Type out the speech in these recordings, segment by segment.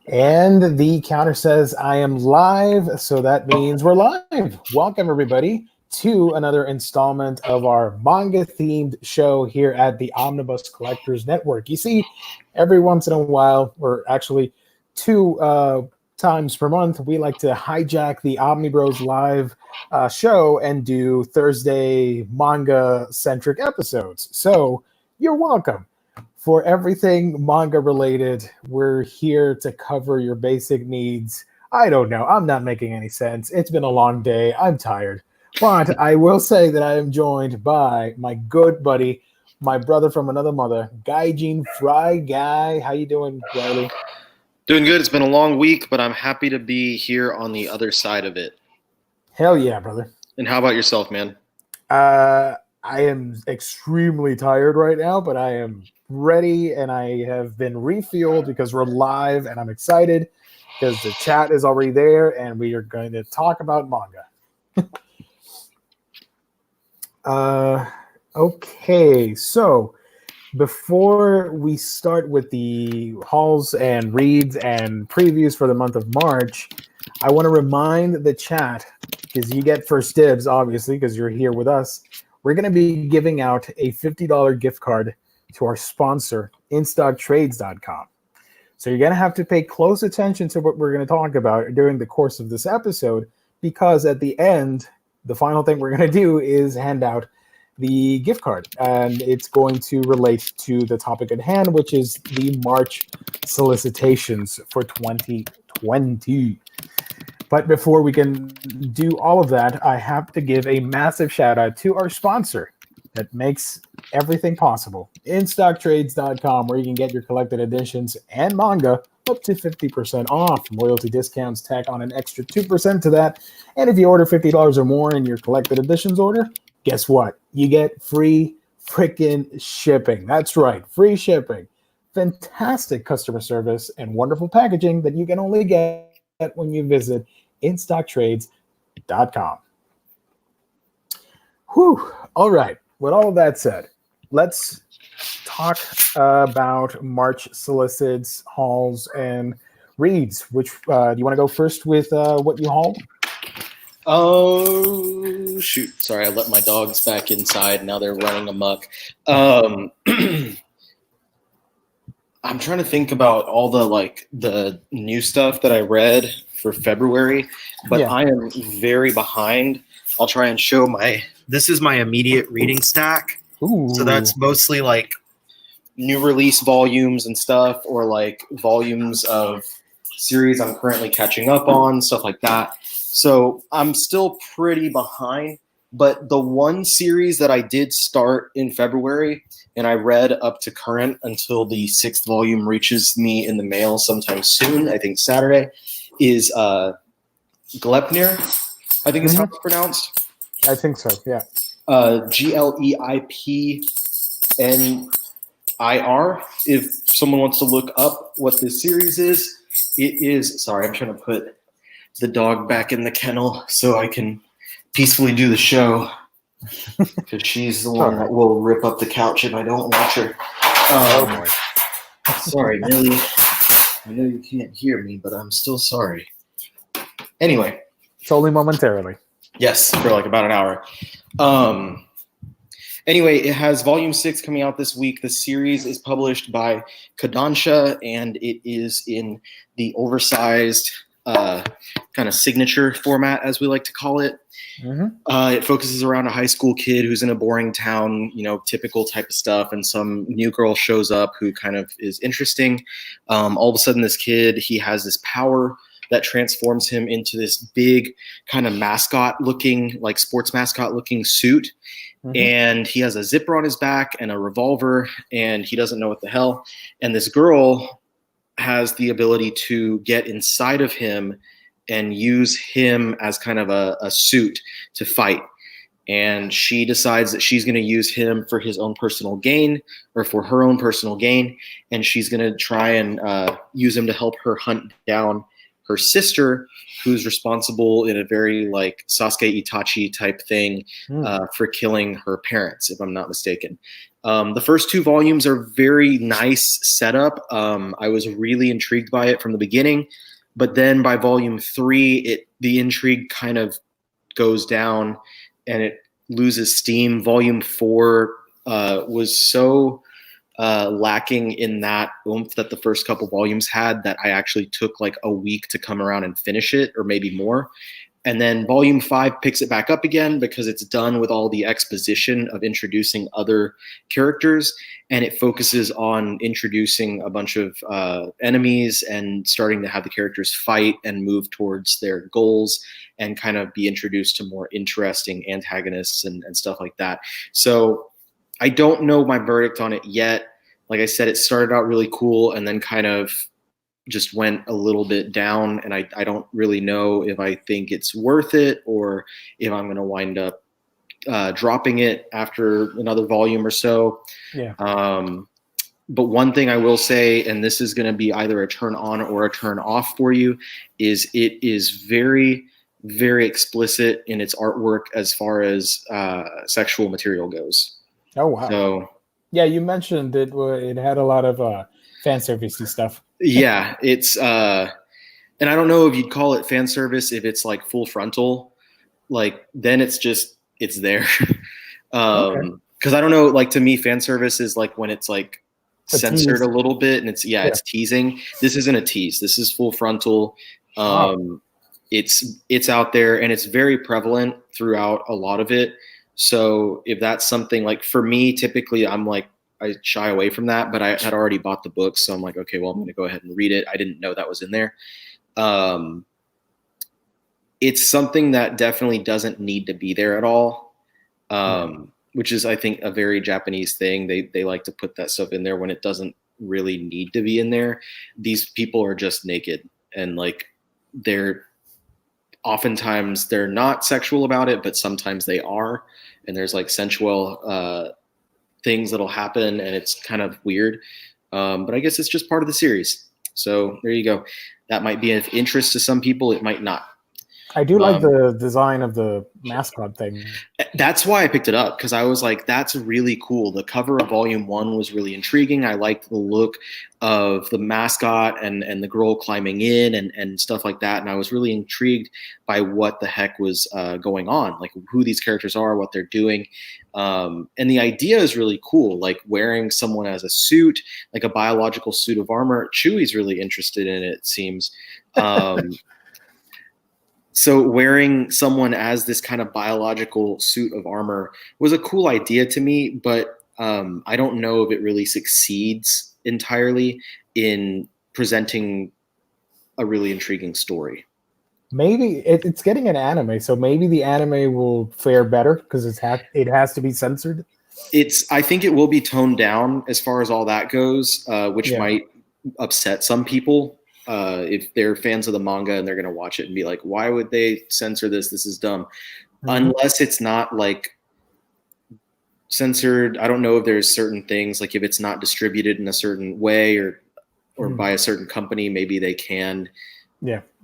And the counter says I am live, so that means we're live. Welcome, everybody, to another installment of our manga-themed show here at the Omnibus Collectors Network. You see, every once in a while, or actually two times per month, we like to hijack the Omnibroslive show and do Thursday manga-centric episodes. So you're welcome. For everything manga related, we're here to cover your basic needs. I don't know. I'm not making any sense. It's been a long day. I'm tired. But I will say that I am joined by my good buddy, my brother from another mother, Gaijin Fry Guy. How you doing, Ryley? Doing good. It's been a long week, but I'm happy to be here on the other side of it. Hell yeah, brother. And how about yourself, man? I am extremely tired right now, but I am ready, and I have been refueled because we're live, and I'm excited because the chat is already there, and we are going to talk about manga. Okay, so before we start with the hauls and reads and previews for the month of March, I want to remind the chat, because you get first dibs, obviously, because you're here with us. We're going to be giving out a $50 gift card to our sponsor, InStockTrades.com. So you're going to have to pay close attention to what we're going to talk about during the course of this episode, because at the end, the final thing we're going to do is hand out the gift card, and it's going to relate to the topic at hand, which is the March solicitations for 2020. But before we can do all of that, I have to give a massive shout out to our sponsor that makes everything possible, InStockTrades.com, where you can get your collected editions and manga up to 50% off. Loyalty discounts tack on an extra 2% to that. And if you order $50 or more in your collected editions order, guess what? You get free freaking shipping. That's right, free shipping. Fantastic customer service and wonderful packaging that you can only get when you visit InStockTrades.com. Whew. All right. With all of that said, let's talk about March solicits, hauls, and reads. Which do you want to go first with what you hauled? Oh, shoot. Sorry, I let my dogs back inside. Now they're running amok. I'm trying to think about all the new stuff that I read for February, but yeah. I am very behind. I'll try and show this is my immediate reading stack. Ooh. So that's mostly like new release volumes and stuff, or like volumes of series I'm currently catching up on, stuff like that. So I'm still pretty behind, but the one series that I did start in February and I read up to current until the 6th volume reaches me in the mail sometime soon, I think Saturday, is Gleipnir, I think is how it's pronounced. I think so, yeah. Gleipnir. If someone wants to look up what this series is, it is. Sorry, I'm trying to put the dog back in the kennel so I can peacefully do the show, because she's the one that will rip up the couch if I don't watch her. Sorry, Millie. I know you can't hear me, but I'm still sorry. Anyway. It's only momentarily. Yes, for like about an hour. Anyway, it has volume 6 coming out this week. The series is published by Kodansha, and it is in the oversized kind of signature format, as we like to call it. It focuses around a high school kid who's in a boring town, typical type of stuff, and some new girl shows up who kind of is interesting. All of a sudden, this kid, he has this power that transforms him into this big kind of mascot-looking, like sports mascot-looking suit. And he has a zipper on his back and a revolver, and he doesn't know what the hell. And this girl has the ability to get inside of him and use him as kind of a suit to fight. And she decides that she's going to use him for his own personal gain, or for her own personal gain. And she's going to try and use him to help her hunt down her sister, who's responsible in a very like Sasuke Itachi type thing for killing her parents, if I'm not mistaken. The first 2 volumes are very nice setup. I was really intrigued by it from the beginning, but then by volume 3, the intrigue kind of goes down and it loses steam. Volume 4 was so lacking in that oomph that the first couple volumes had that I actually took like a week to come around and finish it, or maybe more. And then volume 5 picks it back up again because it's done with all the exposition of introducing other characters, and it focuses on introducing a bunch of enemies and starting to have the characters fight and move towards their goals and kind of be introduced to more interesting antagonists and stuff like that. So I don't know my verdict on it yet. Like I said, it started out really cool and then kind of just went a little bit down, and I don't really know if I think it's worth it or if I'm going to wind up dropping it after another volume or so. Yeah. But one thing I will say, and this is going to be either a turn on or a turn off for you, is it is very, very explicit in its artwork as far as sexual material goes. Oh, wow. So, yeah, you mentioned it had a lot of fan servicey stuff. Yeah, it's and I don't know if you'd call it fan service if it's like full frontal, like then it's there. Because I don't know, like to me, fan service is like when it's like censored a little bit and it's teasing. This isn't a tease. This is full frontal. It's out there and it's very prevalent throughout a lot of it. So if that's something like for me, typically I'm like, I shy away from that, but I had already bought the book. So I'm like, okay, well, I'm going to go ahead and read it. I didn't know that was in there. It's something that definitely doesn't need to be there at all. Which is, I think, a very Japanese thing. They like to put that stuff in there when it doesn't really need to be in there. These people are just naked and like oftentimes they're not sexual about it, but sometimes they are. And there's like sensual, things that'll happen and it's kind of weird. But I guess it's just part of the series. So there you go. That might be of interest to some people. It might not. I do like the design of the mascot thing. That's why I picked it up, because I was like, that's really cool. The cover of volume 1 was really intriguing. I liked the look of the mascot and the girl climbing in and stuff like that. And I was really intrigued by what the heck was going on, like who these characters are, what they're doing. And the idea is really cool, like wearing someone as a suit, like a biological suit of armor. Chewie's really interested in it seems. So wearing someone as this kind of biological suit of armor was a cool idea to me, but I don't know if it really succeeds entirely in presenting a really intriguing story. Maybe it's getting an anime, so maybe the anime will fare better because it has to be censored. I think it will be toned down as far as all that goes, which might upset some people. If they're fans of the manga and they're going to watch it and be like, why would they censor this? This is dumb. Unless it's not like censored. I don't know if there's certain things, like if it's not distributed in a certain way or by a certain company, maybe they can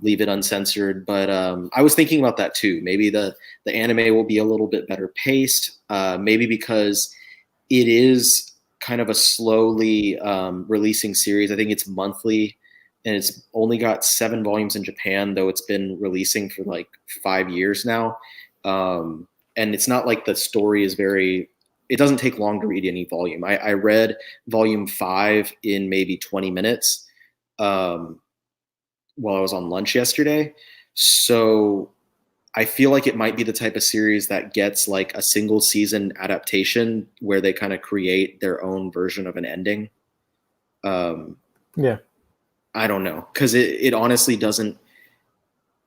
leave it uncensored. But I was thinking about that too. Maybe the anime will be a little bit better paced, maybe because it is kind of a slowly releasing series. I think it's monthly. And it's only got 7 volumes in Japan, though it's been releasing for like 5 years now. And it's not like the story is it doesn't take long to read any volume. I read volume 5 in maybe 20 minutes while I was on lunch yesterday. So I feel like it might be the type of series that gets like a single season adaptation where they kind of create their own version of an ending. I don't know, because it honestly doesn't.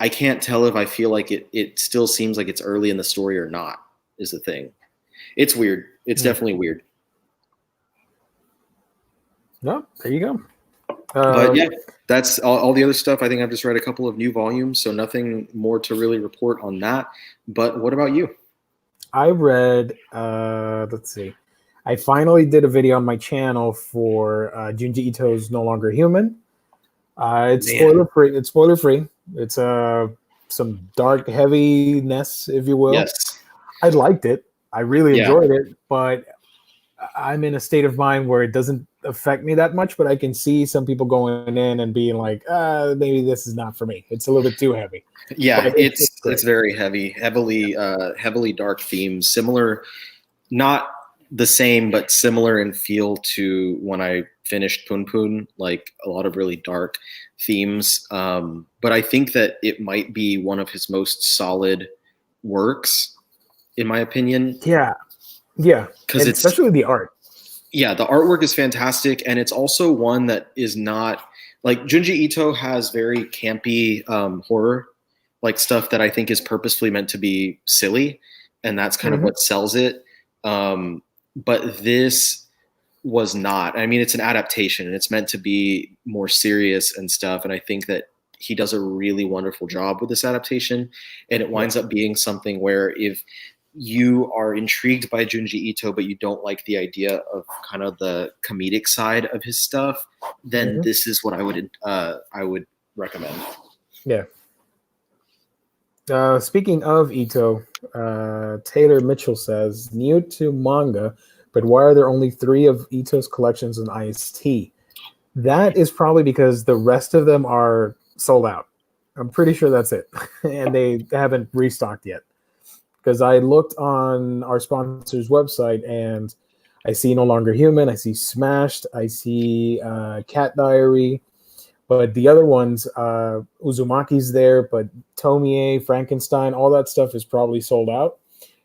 I can't tell if I feel like it still seems like it's early in the story or not, is the thing. It's weird. It's definitely weird. No, there you go. But yeah, that's all the other stuff. I think I've just read a couple of new volumes, so nothing more to really report on that. But what about you? I read, let's see. I finally did a video on my channel for Junji Ito's No Longer Human. It's Man. spoiler free. It's spoiler free. It's some dark heaviness, if you will. Yes. I liked it. I really Yeah. enjoyed it, but I'm in a state of mind where it doesn't affect me that much. But I can see some people going in and being like, maybe this is not for me. It's a little bit too heavy. Yeah, But it's very heavily dark themes, similar, not the same, but similar in feel to when I finished Poon Poon, like a lot of really dark themes. But I think that it might be one of his most solid works, in my opinion. Yeah, because it's especially the art. Yeah, the artwork is fantastic, and it's also one that is not like Junji Ito has very campy horror, like stuff that I think is purposefully meant to be silly, and that's kind of what sells it. But this was not. I mean, it's an adaptation, and it's meant to be more serious and stuff. And I think that he does a really wonderful job with this adaptation, and it winds up being something where if you are intrigued by Junji Ito, but you don't like the idea of kind of the comedic side of his stuff, then this is what I would recommend. Yeah. Speaking of Ito, Taylor Mitchell says, new to manga, but why are there only 3 of Ito's collections in IST? That is probably because the rest of them are sold out. I'm pretty sure that's it. And they haven't restocked yet. Because I looked on our sponsor's website and I see No Longer Human, I see Smashed, I see Cat Diary, but the other ones, Uzumaki's there, but Tomie, Frankenstein, all that stuff is probably sold out,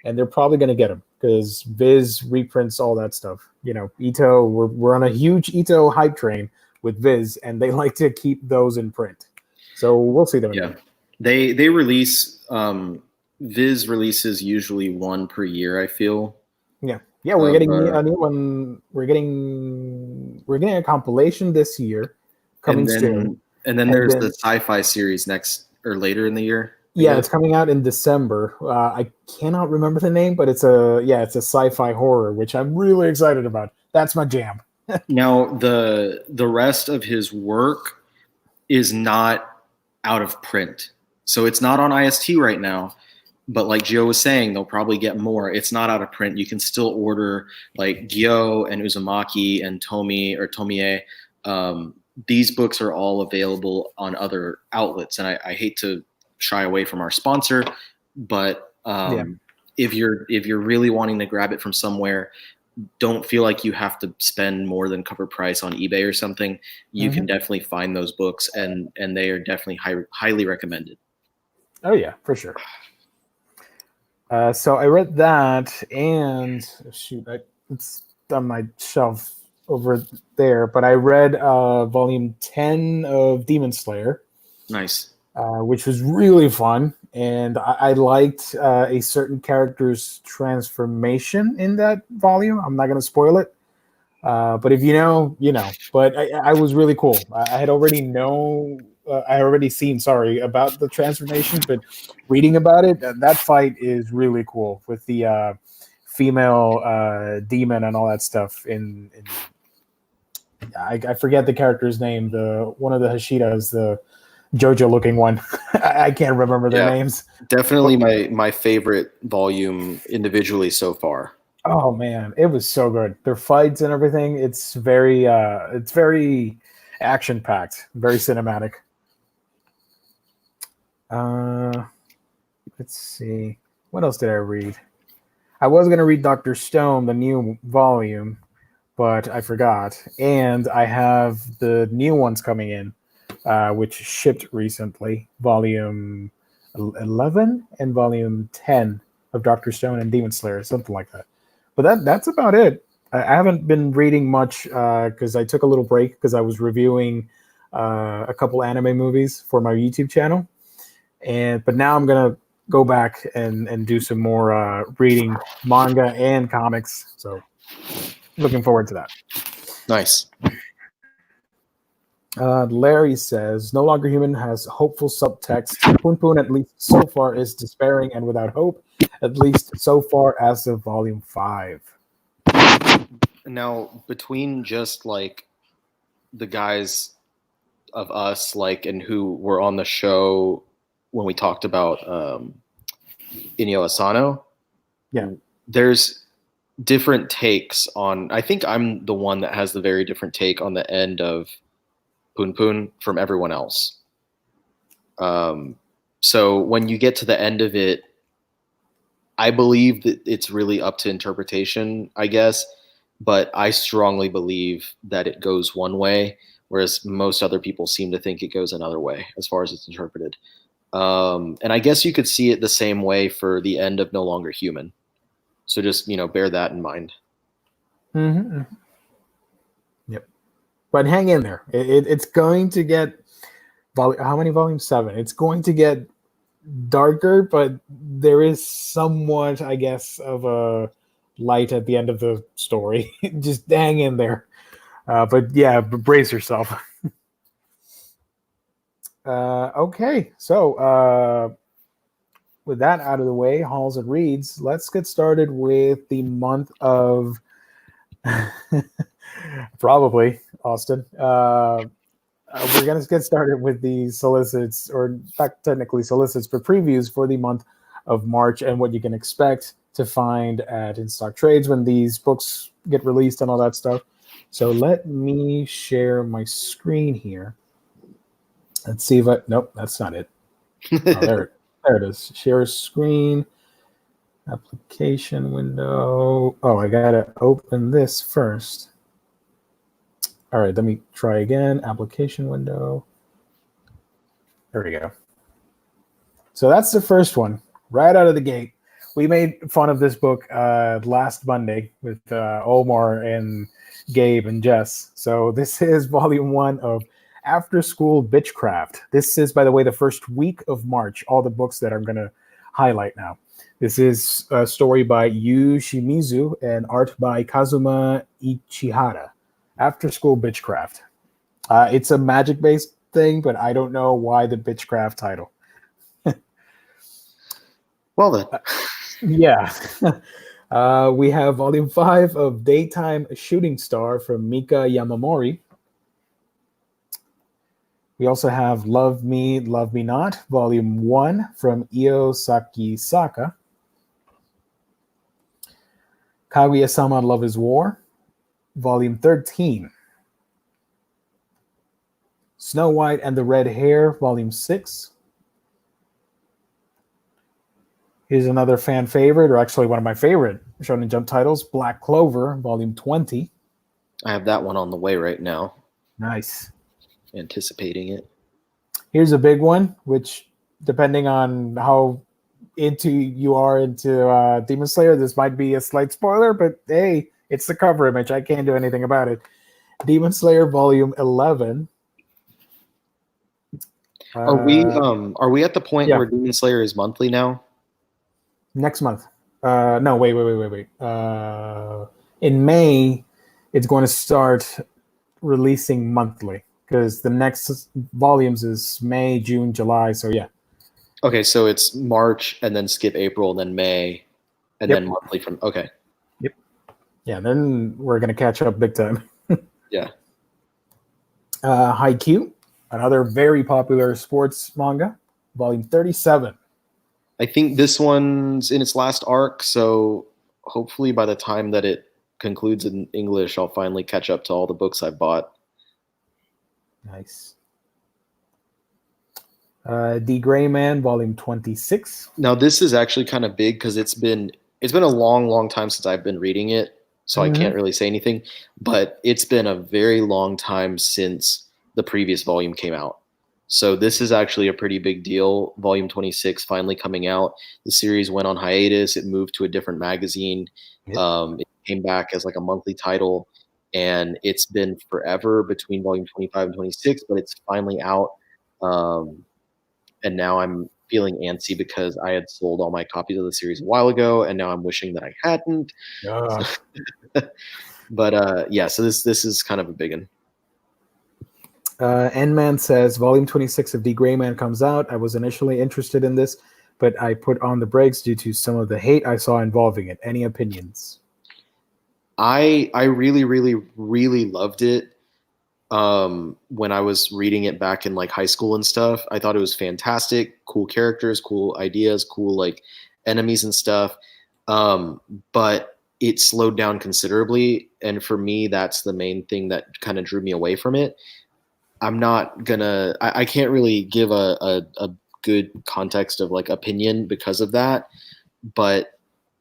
and they're probably going to get them because Viz reprints all that stuff. You know, Ito, we're on a huge Ito hype train with Viz, and they like to keep those in print. So we'll see them. Yeah, they release. Viz releases usually 1 per year, I feel. Yeah, we're getting a new one. We're getting a compilation this year coming soon. And then there's the sci-fi series next or later in the year. Yeah, it's coming out in December. I cannot remember the name, but it's a sci-fi horror, which I'm really excited about. That's my jam. Now, the rest of his work is not out of print. So it's not on IST right now. But like Gio was saying, they'll probably get more. It's not out of print. You can still order like Gyo and Uzumaki and Tomie. These books are all available on other outlets. And I hate to shy away from our sponsor, but if you're really wanting to grab it from somewhere, don't feel like you have to spend more than cover price on eBay or something. You can definitely find those books, and they are definitely highly recommended. Oh yeah, for sure. So I read that, and it's on my shelf over there. But I read volume 10 of Demon Slayer. Nice. Which was really fun, and I liked a certain character's transformation in that volume. I'm not going to spoil it, but if you know, you know. But I was really cool. I had already seen about the transformation, but reading about it, that fight is really cool with the female demon and all that stuff. I forget the character's name. One of the Hashidas, the JoJo looking one. I can't remember their names. Definitely my favorite volume individually so far. Oh man, it was so good. Their fights and everything, it's very action packed, very cinematic. Let's see. What else did I read? I was going to read Dr. Stone, the new volume, but I forgot. And I have the new ones coming in, which shipped recently, volume 11 and volume 10 of Dr. Stone and Demon Slayer, something like that. But that's about it. I haven't been reading much because I took a little break because I was reviewing a couple anime movies for my YouTube channel. But now I'm going to go back and do some more reading manga and comics. So looking forward to that. Nice. Larry says, No Longer Human has hopeful subtext. Poon Poon, at least so far, is despairing and without hope, at least so far as of volume 5. Now, between just like the guys us, like, and who were on the show when we talked about Inyo Asano. Yeah. There's different takes on. I think I'm the one that has the very different take on the end of Poon Poon from everyone else. So when you get to the end of it, I believe that it's really up to interpretation, I guess, but I strongly believe that it goes one way, whereas most other people seem to think it goes another way as far as it's interpreted. And I guess you could see it the same way for the end of No Longer Human. So just, bear that in mind. Mm-hmm. Yep. But hang in there. It's going to get how many volumes? 7. It's going to get darker, but there is somewhat, I guess, of a light at the end of the story. Just hang in there. But yeah, brace yourself. Okay, so with that out of the way, hauls and reads, let's get started with the month of probably Austin. We're going to get started with the solicits, or not technically solicits, but previews for the month of March and what you can expect to find at in-stock trades when these books get released and all that stuff. So let me share my screen here. Let's see if nope, that's not it. Oh, there it is. Share screen, application window. Oh, I got to open this first. All right, let me try again. Application window. There we go. So that's the first one, right out of the gate. We made fun of this book last Monday with Omar and Gabe and Jess. So this is volume 1 of After School Bitchcraft. This is, by the way, the first week of March, all the books that I'm going to highlight now. This is a story by Yu Shimizu and art by Kazuma Ichihara. After School Bitchcraft. It's a magic-based thing, but I don't know why the Bitchcraft title. Well then. Yeah. We have volume 5 of Daytime Shooting Star from Mika Yamamori. We also have Love Me, Love Me Not, volume 1 from Io Sakisaka. Kaguya-sama Love is War, volume 13. Snow White and the Red Hair, volume 6. Here's another fan favorite, or actually one of my favorite Shonen Jump titles, Black Clover, volume 20. I have that one on the way right now. Nice. Anticipating it. Here's a big one, which, depending on how into you are into Demon Slayer, this might be a slight spoiler, but hey, it's the cover image. I can't do anything about it. Demon Slayer volume 11. Are we at the point where Demon Slayer is monthly now? Next month. No, wait. In May, it's going to start releasing monthly because the next volumes is May, June, July. So yeah. Okay, so it's March and then skip April and then May and then monthly from. Okay. Yep. Yeah, then we're going to catch up big time. Yeah. Haikyuu, another very popular sports manga, volume 37. I think this one's in its last arc, so hopefully by the time that it concludes in English, I'll finally catch up to all the books I bought. Nice. The Gray Man, volume 26. Now this is actually kind of big because it's been a long time since I've been reading it, so I can't really say anything. But it's been a very long time since the previous volume came out. So this is actually a pretty big deal. Volume 26 finally coming out. The series went on hiatus. It moved to a different magazine. It came back as like a monthly title, and it's been forever between volume 25 and 26, but it's finally out. And now I'm feeling antsy because I had sold all my copies of the series a while ago, and now I'm wishing that I hadn't. But yeah, so this is kind of a big one. N-Man says, volume 26 of The Gray Man comes out. I was initially interested in this, but I put on the brakes due to some of the hate I saw involving it. Any opinions? I really loved it. when I was reading it back in like high school and stuff. I thought it was fantastic, cool characters, cool ideas, cool like enemies and stuff. But it slowed down considerably, and for me, that's the main thing that kind of drew me away from it. I can't really give a good context of like opinion because of that, but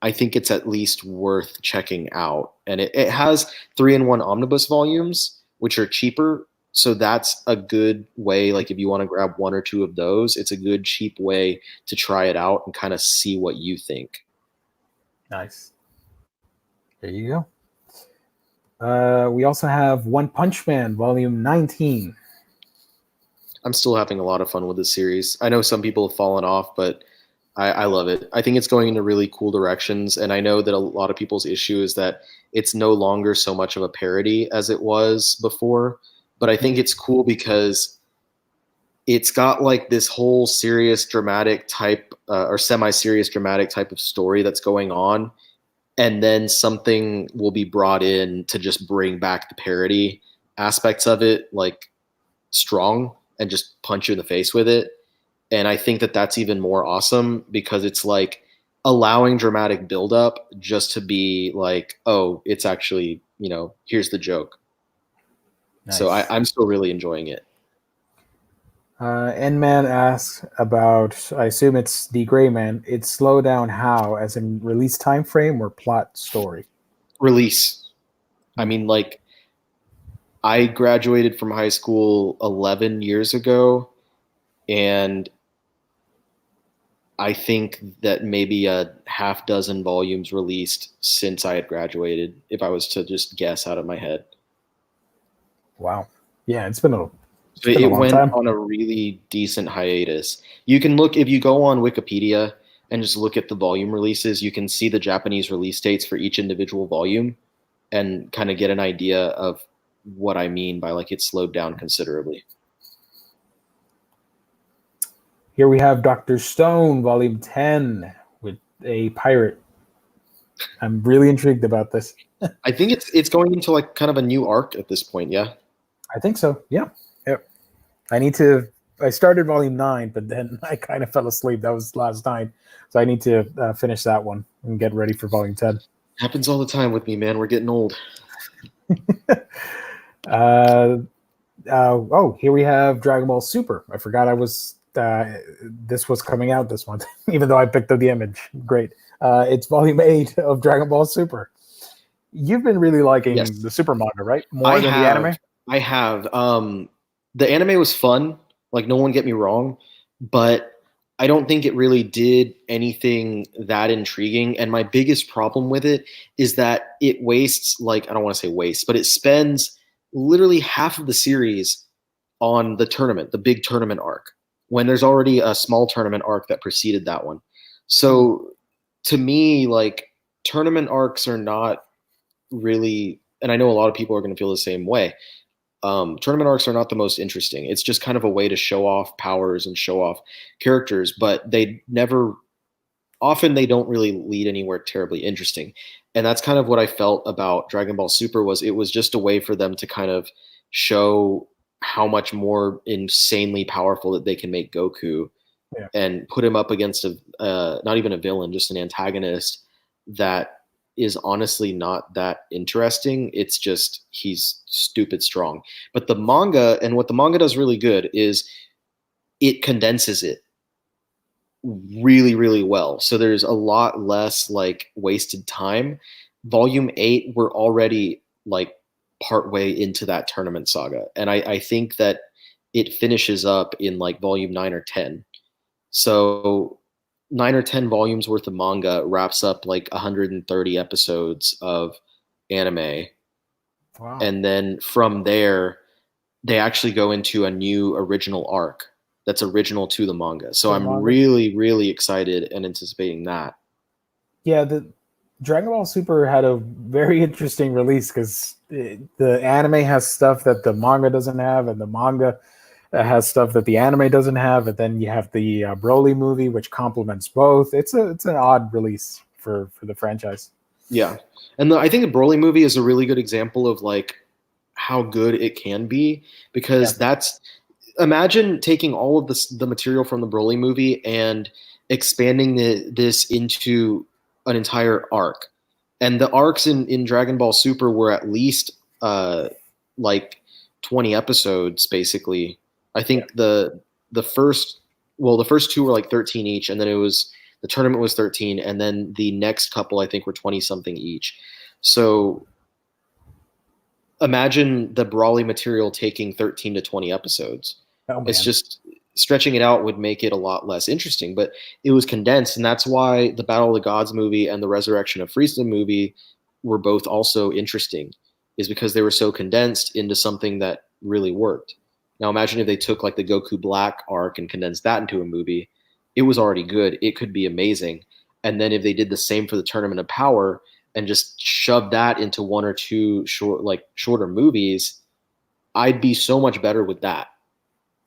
I think it's at least worth checking out. And it has 3-in-1 omnibus volumes, which are cheaper. So that's a good way. Like if you want to grab one or two of those, it's a good cheap way to try it out and kind of see what you think. Nice. There you go. We also have One Punch Man, Volume 19. I'm still having a lot of fun with this series. I know some people have fallen off, but I love it. I think it's going into really cool directions, and I know that a lot of people's issue is that it's no longer so much of a parody as it was before, but I think it's cool because it's got like this whole serious dramatic type or semi-serious dramatic type of story that's going on, and then something will be brought in to just bring back the parody aspects of it like strong and just punch you in the face with it. And I think that that's even more awesome because it's like allowing dramatic buildup just to be like, oh, it's actually, here's the joke. Nice. So I'm still really enjoying it. N-Man asks about, I assume it's the Gray Man, it's slow down how, as in release time frame or plot story? Release. I mean, like, I graduated from high school 11 years ago, and I think that maybe a half dozen volumes released since I had graduated, if I was to just guess out of my head. Wow. Yeah, it went on a really decent hiatus. You can look, if you go on Wikipedia and just look at the volume releases, you can see the Japanese release dates for each individual volume and kind of get an idea of what I mean by like it slowed down considerably. Here we have Dr. Stone, Volume 10, with a pirate. I'm really intrigued about this. I think it's going into like kind of a new arc at this point, yeah? I think so, yeah. Yep. I started Volume 9, but then I kind of fell asleep. That was last night. So I need to finish that one and get ready for Volume 10. Happens all the time with me, man. We're getting old. Here we have Dragon Ball Super. I forgot this was coming out this month, even though I picked up the image. Great. It's Volume 8 of Dragon Ball Super. You've been really liking the Super manga, right? More than the anime? I have. The anime was fun. Like, no one get me wrong. But I don't think it really did anything that intriguing. And my biggest problem with it is that it wastes, like, I don't want to say waste, but it spends literally half of the series on the tournament, the big tournament arc, when there's already a small tournament arc that preceded that one. So to me, like, tournament arcs are not really, and I know a lot of people are going to feel the same way. Tournament arcs are not the most interesting. It's just kind of a way to show off powers and show off characters, but often they don't really lead anywhere terribly interesting. And that's kind of what I felt about Dragon Ball Super. It was just a way for them to kind of show how much more insanely powerful that they can make Goku, and put him up against not even a villain, just an antagonist that is honestly not that interesting. It's just he's stupid strong. But the manga, and what the manga does really good, is it condenses it really, really well. So there's a lot less like wasted time. Volume 8, we're already like partway into that tournament saga. And I think that it finishes up in like volume 9 or 10. So 9 or 10 volumes worth of manga wraps up like 130 episodes of anime. Wow. And then from there, they actually go into a new original arc that's original to the manga. So I'm really, really excited and anticipating that. Yeah, the Dragon Ball Super had a very interesting release because the anime has stuff that the manga doesn't have, and the manga has stuff that the anime doesn't have, and then you have the Broly movie, which complements both. It's an odd release for the franchise. Yeah, and I think the Broly movie is a really good example of like how good it can be, because imagine taking all of the material from the Broly movie and expanding this into an entire arc. And the arcs in Dragon Ball Super were at least like 20 episodes, basically. I think the first two were like 13 each, and then the tournament was 13, and then the next couple I think were 20 something each. So imagine the Brawly material taking 13 to 20 episodes. Oh, man. It's just stretching it out would make it a lot less interesting, but it was condensed. And that's why the Battle of the Gods movie and the Resurrection of Frieza movie were both also interesting, is because they were so condensed into something that really worked. Now imagine if they took like the Goku Black arc and condensed that into a movie. It was already good. It could be amazing. And then if they did the same for the Tournament of Power and just shoved that into one or two shorter movies, I'd be so much better with that.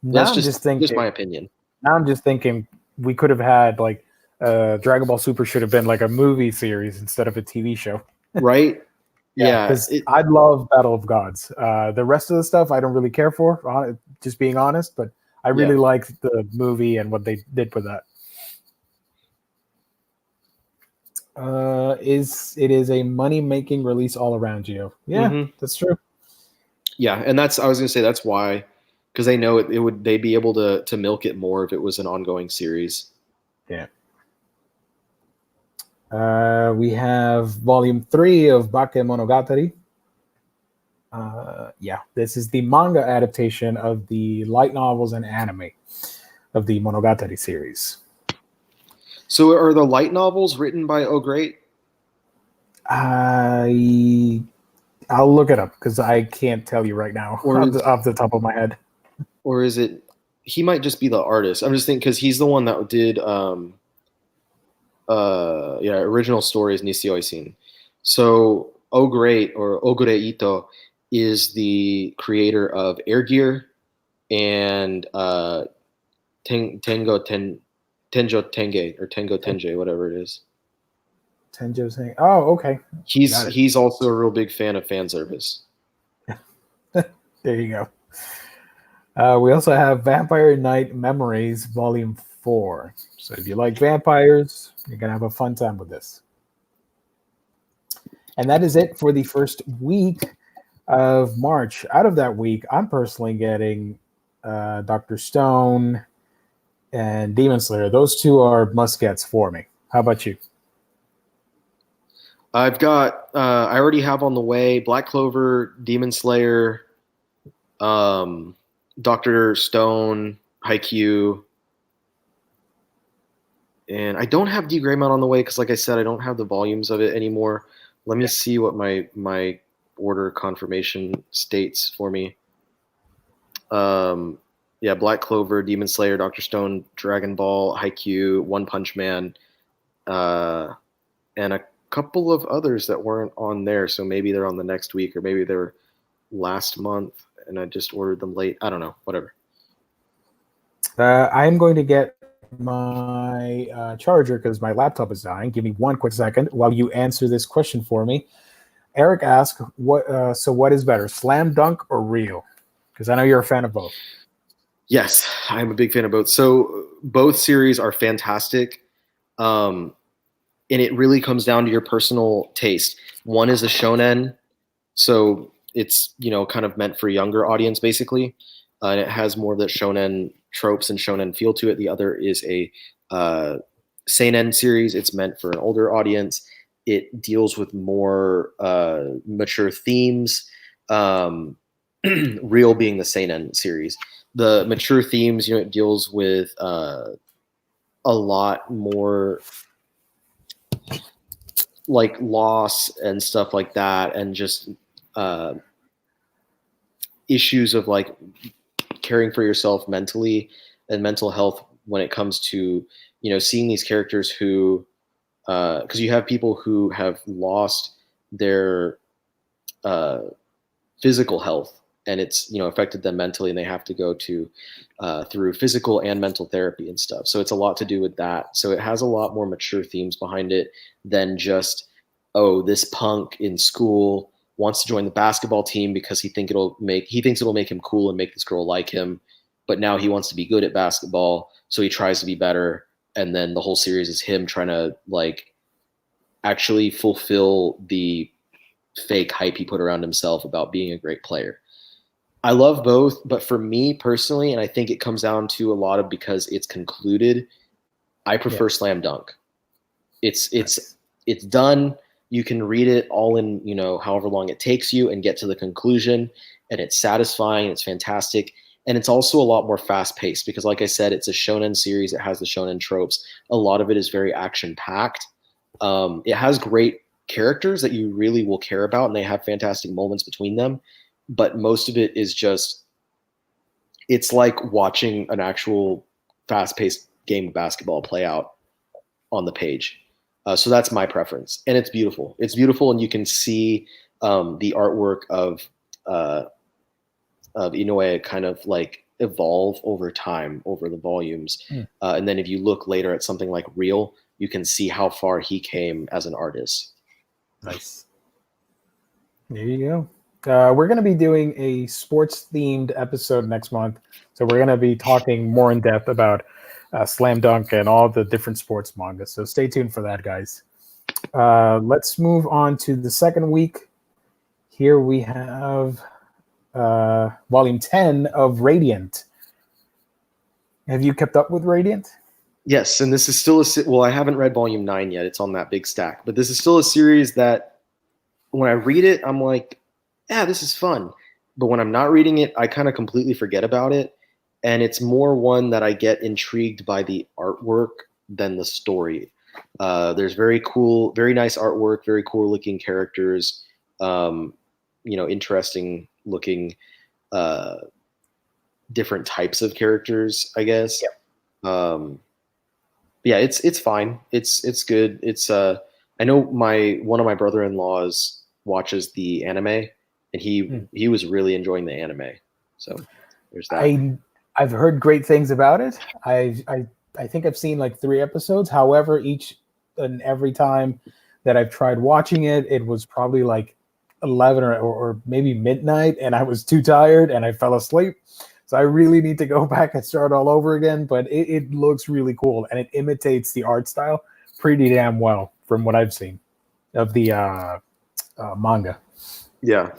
That's just my opinion. Now I'm just thinking we could have had like Dragon Ball Super should have been like a movie series instead of a TV show. Right? Yeah. Because I love Battle of Gods. The rest of the stuff I don't really care for, just being honest, but I really like the movie and what they did with that. It is a money-making release all around you. Yeah, that's true. Yeah, and I was gonna say that's why, because they know they'd be able to milk it more if it was an ongoing series. Yeah. We have Volume 3 of Bakemonogatari. This is the manga adaptation of the light novels and anime of the Monogatari series. So are the light novels written by Oh Great? I'll look it up because I can't tell you right now off the top of my head. Or is it? He might just be the artist. I'm just thinking because he's the one that did original stories Nisio Isin. So Oh Great or Ogure Ito is the creator of Air Gear and Tenjo Tenge or Tengo Tenje, whatever it is. Tenjo saying, "Oh, okay." He's also a real big fan of fan service. There you go. We also have Vampire Knight Memories Volume 4. So if you like vampires, you're gonna have a fun time with this. And that is it for the first week of March. Out of that week, I'm personally getting Dr. Stone and Demon Slayer. Those two are must-gets for me. How about you? I've got I already have on the way Black Clover, Demon Slayer, Dr. Stone, Haikyuu, and I don't have D Greymount on the way because, like I said, I don't have the volumes of it anymore. Let me see what my order confirmation states for me. Black Clover, Demon Slayer, Dr. Stone, Dragon Ball, Haikyuu, One Punch Man, and a couple of others that weren't on there. So maybe they're on the next week, or maybe they were last month and I just ordered them late. I don't know. Whatever. I'm going to get my charger because my laptop is dying. Give me one quick second while you answer this question for me. Eric asked, what is better, Slam Dunk or Real? Because I know you're a fan of both. Yes, I'm a big fan of both. So both series are fantastic. And it really comes down to your personal taste. One is a shonen, so it's kind of meant for a younger audience, basically, and it has more of the shonen tropes and shonen feel to it. The other is a seinen series. It's meant for an older audience. It deals with more mature themes. Real being the seinen series. The mature themes, it deals with a lot more like loss and stuff like that, and just issues of like caring for yourself mentally and mental health when it comes to seeing these characters who because you have people who have lost their physical health, and it's affected them mentally, and they have to go to through physical and mental therapy and stuff. So it's a lot to do with that. So it has a lot more mature themes behind it than just, oh, this punk in school wants to join the basketball team because he thinks it'll make him cool and make this girl like him. But now he wants to be good at basketball, so he tries to be better. And then the whole series is him trying to like actually fulfill the fake hype he put around himself about being a great player. I love both, but for me personally, and I think it comes down to a lot of because it's concluded, I prefer Slam Dunk. It's done. You can read it all in, however long it takes you and get to the conclusion, and it's satisfying, it's fantastic. And it's also a lot more fast-paced because, like I said, it's a shonen series. It has the shonen tropes. A lot of it is very action-packed. It has great characters that you really will care about, and they have fantastic moments between them. But most of it is just – it's like watching an actual fast-paced game of basketball play out on the page. So that's my preference. And it's beautiful. It's beautiful, and you can see the artwork of Inoue kind of like evolve over time over the volumes. And then if you look later at something like Real, you can see how far he came as an artist. Nice. There you go. We're going to be doing a sports-themed episode next month. So we're going to be talking more in depth about Slam Dunk and all the different sports manga. So stay tuned for that, guys. Let's move on to the second week. Here we have volume 10 of Radiant. Have you kept up with Radiant? Yes, and this is still well, I haven't read volume 9 yet. It's on that big stack. But this is still a series that when I read it, I'm like, yeah, this is fun. But when I'm not reading it, I kind of completely forget about it. And it's more one that I get intrigued by the artwork than the story. There's very cool, very nice artwork, very cool looking characters, interesting looking different types of characters, I guess. Yeah, it's fine. It's good. It's I know one of my brother-in-laws watches the anime, and he was really enjoying the anime. So there's that. I've heard great things about it. I think I've seen like 3 episodes. However, each and every time that I've tried watching it, it was probably like 11 or maybe midnight, and I was too tired and I fell asleep. So I really need to go back and start all over again. But it looks really cool, and it imitates the art style pretty damn well from what I've seen of the manga. Yeah.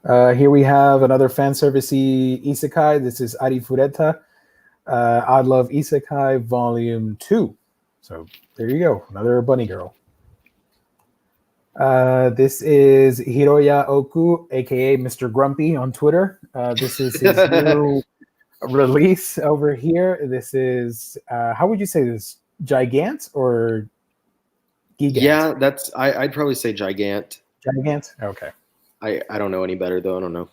Here we have another fan servicey isekai. This is Arifureta, I Love Isekai Volume 2. So there you go, another bunny girl. This is Hiroya Oku, aka Mr. Grumpy on Twitter. This is his new release over here. This is, how would you say this? Gigant or Gigant? Yeah, I'd probably say Gigant. Gigant? Okay. I don't know any better, though. I don't know.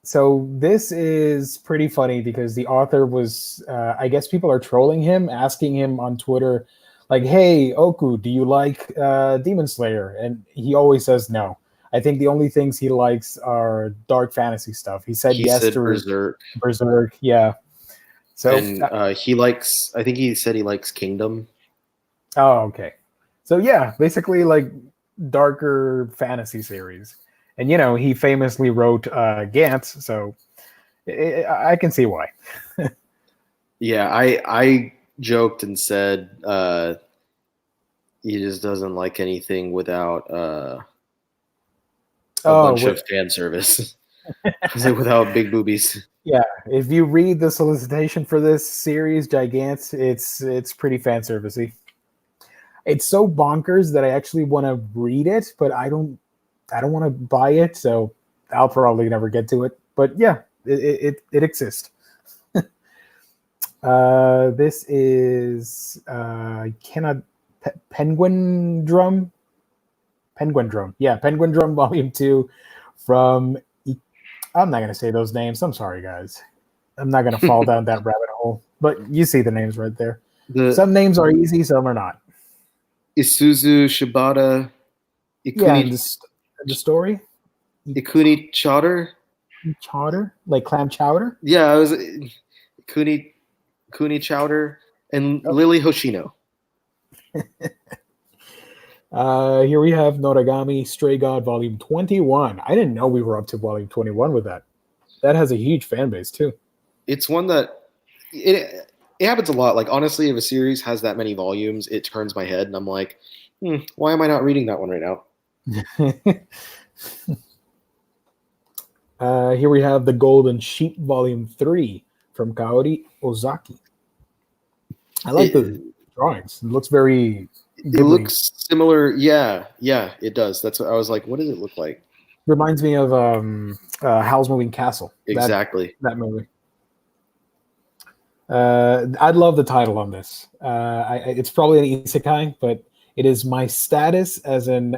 So this is pretty funny because the author was, I guess people are trolling him, asking him on Twitter, like, hey, Oku, do you like Demon Slayer? And he always says no. I think the only things he likes are dark fantasy stuff. He said yes to Berserk. Berserk, yeah. So and he likes, I think he said he likes Kingdom. Oh, okay. So yeah, basically like darker fantasy series. And, he famously wrote Gantz, so I can see why. Yeah, I joked and said he just doesn't like anything without a bunch of fan service. Like without big boobies. Yeah, if you read the solicitation for this series, Gigant, it's pretty fan servicey. It's so bonkers that I actually want to read it, but I don't want to buy it, so I'll probably never get to it. But yeah, it exists. This is Penguin Drum. Yeah, Penguin Drum Volume 2 from. I'm not gonna say those names. I'm sorry, guys. I'm not gonna fall down that rabbit hole. But you see the names right there. Some names are easy, some are not. Isuzu Shibata. Ikuni, yeah, the story. Ikuni Chowder. Chowder, like clam chowder. Yeah, it was Kuni Chowder and Lily Hoshino. Here we have Noragami Stray God Volume 21. I didn't know we were up to Volume 21 with that. That has a huge fan base too. It's one that it happens a lot. Like, honestly, if a series has that many volumes, it turns my head, and I'm like, why am I not reading that one right now? Here we have The Golden Sheep Volume 3 from Kaori Ozaki. I like the drawings. It looks very... It looks similar. Yeah, it does. That's what I was like, what does it look like? Reminds me of Howl's Moving Castle. Exactly. That movie. I'd love the title on this. It's probably an isekai, but it is My Status as an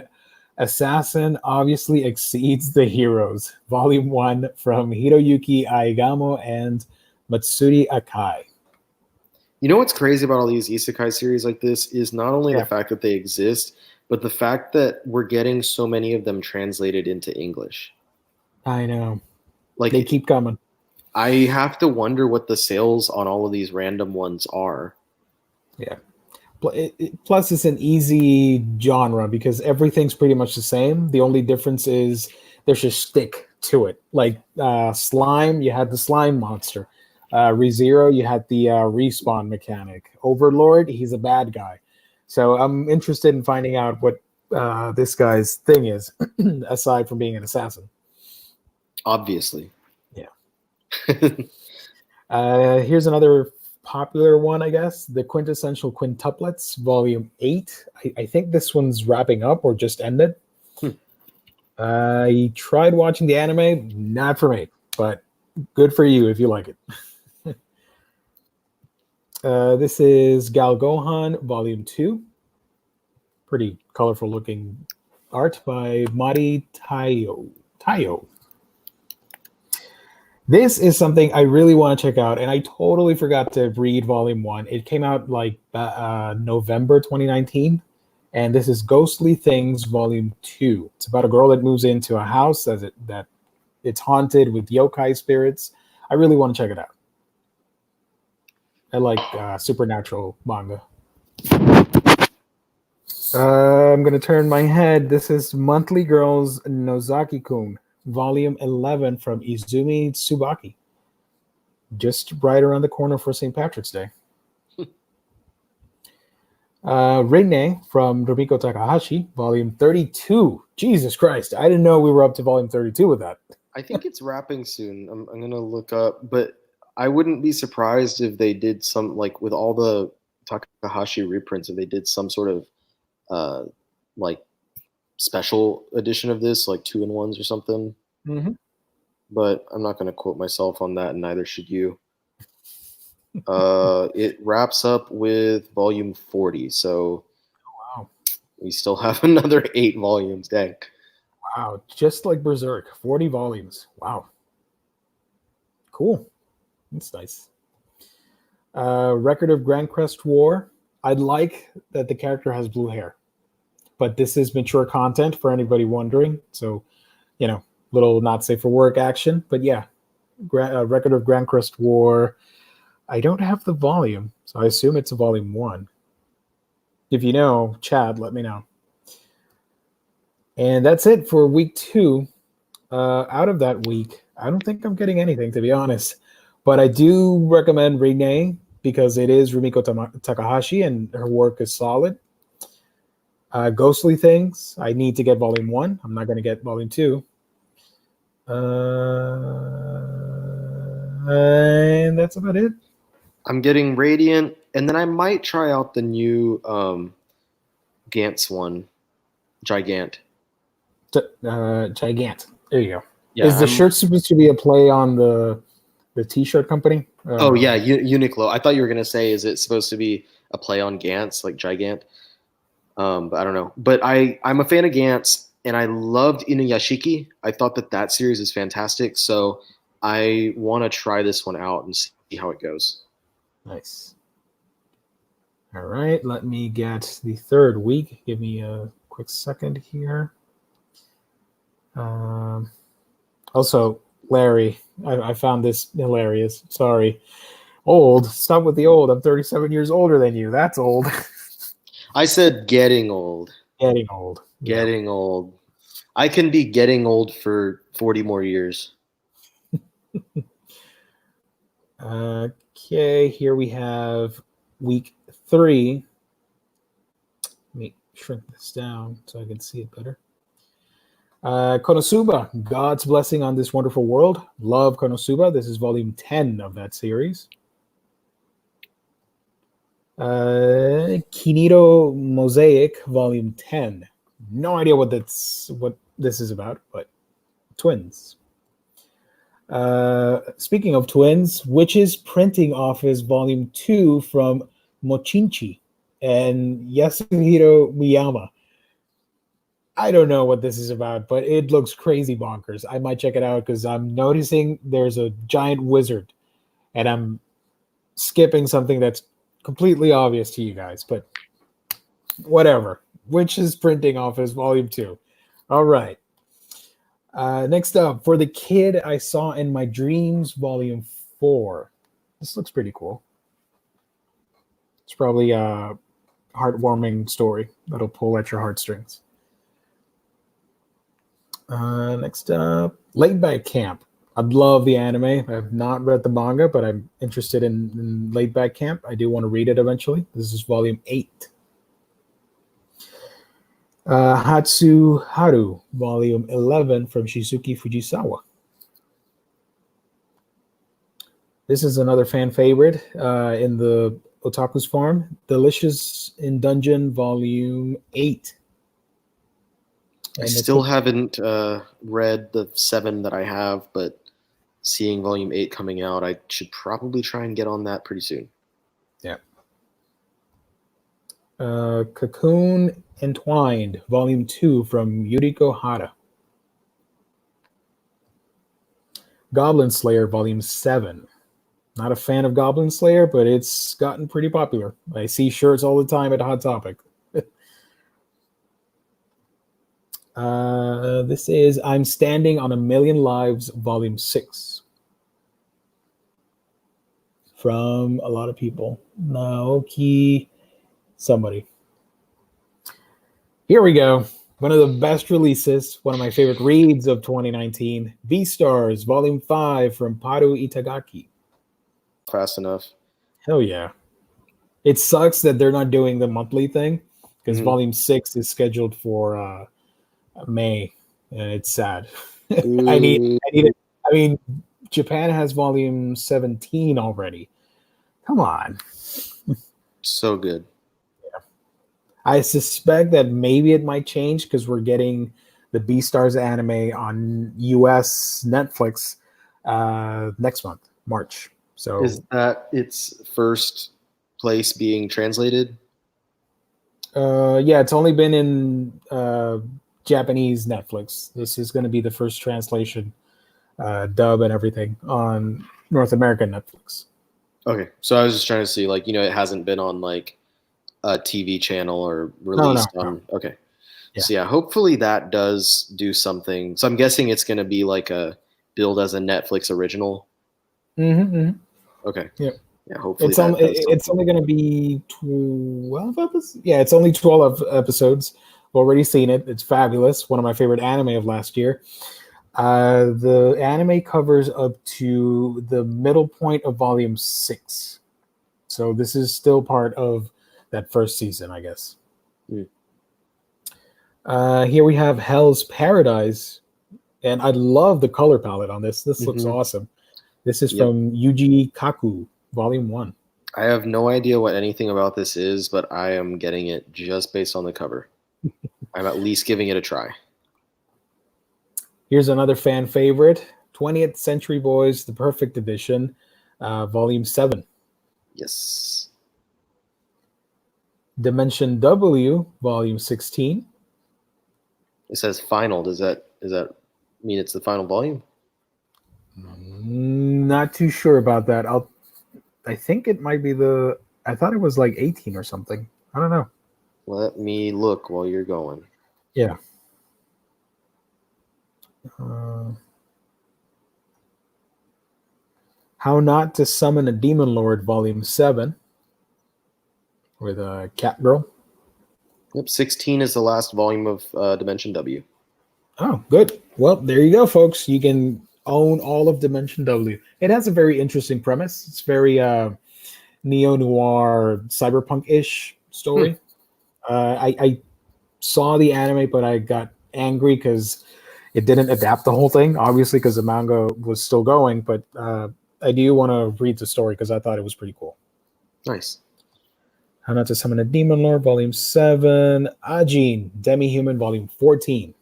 Assassin Obviously Exceeds the Heroes. Volume 1 from Hiroyuki Aigamo and Matsuri Akai. You know what's crazy about all these isekai series like this is not only the fact that they exist, but the fact that we're getting so many of them translated into English. I know. Like, they keep coming. I have to wonder what the sales on all of these random ones are. Yeah. Plus, it's an easy genre because everything's pretty much the same. The only difference is there's a stick to it. Like Slime, you had the slime monster. ReZero, you had the respawn mechanic. Overlord, he's a bad guy. So I'm interested in finding out what this guy's thing is, aside from being an assassin. Obviously. Yeah. Here's another popular one, I guess. The Quintessential Quintuplets, Volume 8. I think this one's wrapping up or just ended. I tried watching the anime. Not for me, but good for you if you like it. This is Gal Gohan, Volume 2. Pretty colorful looking art by Mari Tayo. This is something I really want to check out, and I totally forgot to read Volume 1. It came out like November 2019, and this is Ghostly Things Volume 2. It's about a girl that moves into a house that it's haunted with yokai spirits. I really want to check it out. I like supernatural manga. I'm going to turn my head. This is Monthly Girls Nozaki-kun, Volume 11 from Izumi Tsubaki. Just right around the corner for St. Patrick's Day. Rinne from Rumiko Takahashi, Volume 32. Jesus Christ, I didn't know we were up to Volume 32 with that. I think it's wrapping soon. I'm going to look up, but I wouldn't be surprised if they did some, like with all the Takahashi reprints, if they did some sort of like special edition of this, like 2-in-1s or something. Mm-hmm. But I'm not going to quote myself on that, and neither should you. It wraps up with Volume 40, so wow, we still have another 8 volumes. Dang. Wow, just like Berserk, 40 volumes. Wow. Cool. That's nice. Record of Grand Crest War. I'd like that the character has blue hair, but this is mature content for anybody wondering. So, little not safe for work action. But yeah, Record of Grand Crest War. I don't have the volume, so I assume it's a Volume 1. If you know, Chad, let me know. And that's it for week 2. Out of that week, I don't think I'm getting anything, to be honest. But I do recommend Rinne because it is Rumiko Takahashi and her work is solid. Ghostly Things, I need to get Volume 1. I'm not going to get Volume 2. And that's about it. I'm getting Radiant, and then I might try out the new Gantz one, Gigant. Gigant. There you go. Yeah, is the shirt supposed to be a play on the T-shirt company? Oh yeah, Uniqlo. I thought you were gonna say, is it supposed to be a play on Gantz, like Gigant? But I don't know. But I'm a fan of Gantz, and I loved Inuyashiki. I thought that series is fantastic, so I want to try this one out and see how it goes. Nice. All right, let me get the third week. Give me a quick second here. Also, Larry, I found this hilarious. Sorry. Old. Stop with the old. I'm 37 years older than you. That's old. I said getting old. Getting old. Yeah. Getting old. I can be getting old for 40 more years. Okay, here we have week 3. Let me shrink this down so I can see it better. Konosuba, God's Blessing on This Wonderful World. Love Konosuba. This is volume 10 of that series. Kinito Mosaic, volume 10. No idea what this is about, but twins. Speaking of twins, Witches Printing Office, volume 2 from Mochinchi and Yasuhiro Miyama. I don't know what this is about, but it looks crazy bonkers. I might check it out because I'm noticing there's a giant wizard, and I'm skipping something that's completely obvious to you guys, but whatever. Witches Printing Office, Volume 2. All right. Next up, For the Kid I Saw in My Dreams, Volume 4. This looks pretty cool. It's probably a heartwarming story that'll pull at your heartstrings. Next up, Laid Back Camp. I love the anime. I've not read the manga, but I'm interested in Laid Back Camp. I do want to read it eventually. This is volume 8. Hatsu Haru, volume 11 from Shizuki Fujisawa. This is another fan favorite in the Otaku's Farm. Delicious in Dungeon, volume 8. I still haven't read the 7 that I have, but seeing volume 8 coming out, I should probably try and get on that pretty soon. Yeah. Cocoon Entwined, volume 2 from Yuriko Hara. Goblin Slayer, volume 7. Not a fan of Goblin Slayer, but it's gotten pretty popular. I see shirts all the time at Hot Topic. This is I'm Standing on a Million Lives, volume 6. From a lot of people. Naoki somebody. Here we go. One of the best releases, one of my favorite reads of 2019. V-Stars, volume 5 from Paru Itagaki. Fast enough. Hell yeah. It sucks that they're not doing the monthly thing because volume 6 is scheduled for May, and it's sad. I need it. I mean, Japan has volume 17 already. Come on. So good. Yeah. I suspect that maybe it might change because we're getting the Beastars anime on US Netflix next month, March. So is that its first place being translated? Yeah, it's only been in Japanese Netflix. This is going to be the first translation, dub and everything on North American Netflix. Okay, so I was just trying to see, like, it hasn't been on like a TV channel or released on. No. Okay, yeah. So yeah, hopefully that does do something. So I'm guessing it's going to be like a build as a Netflix original. Okay. Yeah. Yeah. Hopefully it's only going to be 12 episodes. Yeah, it's only 12 episodes. Already seen it. It's fabulous. One of my favorite anime of last year. The anime covers up to the middle point of volume 6. So this is still part of that first season, I guess. Here we have Hell's Paradise. And I love the color palette on this. This looks awesome. This is from Yuji Kaku, volume 1. I have no idea what anything about this is, but I am getting it just based on the cover. I'm at least giving it a try. Here's another fan favorite, 20th Century Boys, The Perfect Edition, volume 7. Yes. Dimension W, volume 16. It says final. Does that mean it's the final volume? Not too sure about that. I think it might be I thought it was like 18 or something. I don't know. Let me look while you're going. Yeah. How Not to Summon a Demon Lord, volume 7, with a cat girl. Yep, 16 is the last volume of Dimension W. Oh, good. Well, there you go, folks. You can own all of Dimension W. It has a very interesting premise. It's very neo-noir, cyberpunk-ish story. I saw the anime, but I got angry because it didn't adapt the whole thing, obviously, because the manga was still going. But I do want to read the story because I thought it was pretty cool. Nice. How Not to Summon a Demon Lord, Volume 7. Ajin, Demi-Human, Volume 14.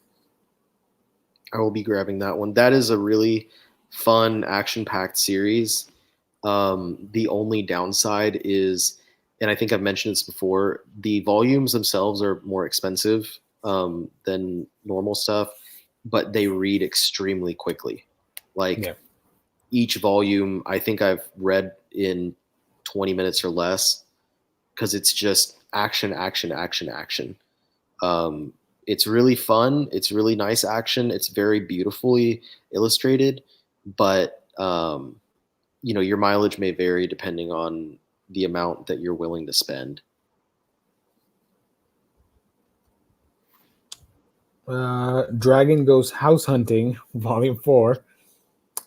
I will be grabbing that one. That is a really fun, action-packed series. The only downside is, and I think I've mentioned this before, the volumes themselves are more expensive than normal stuff, but they read extremely quickly. Like each volume, I think I've read in 20 minutes or less because it's just action, action, action, action. It's really fun. It's really nice action. It's very beautifully illustrated, but your mileage may vary depending on the amount that you're willing to spend. Dragon Goes House Hunting, Volume 4.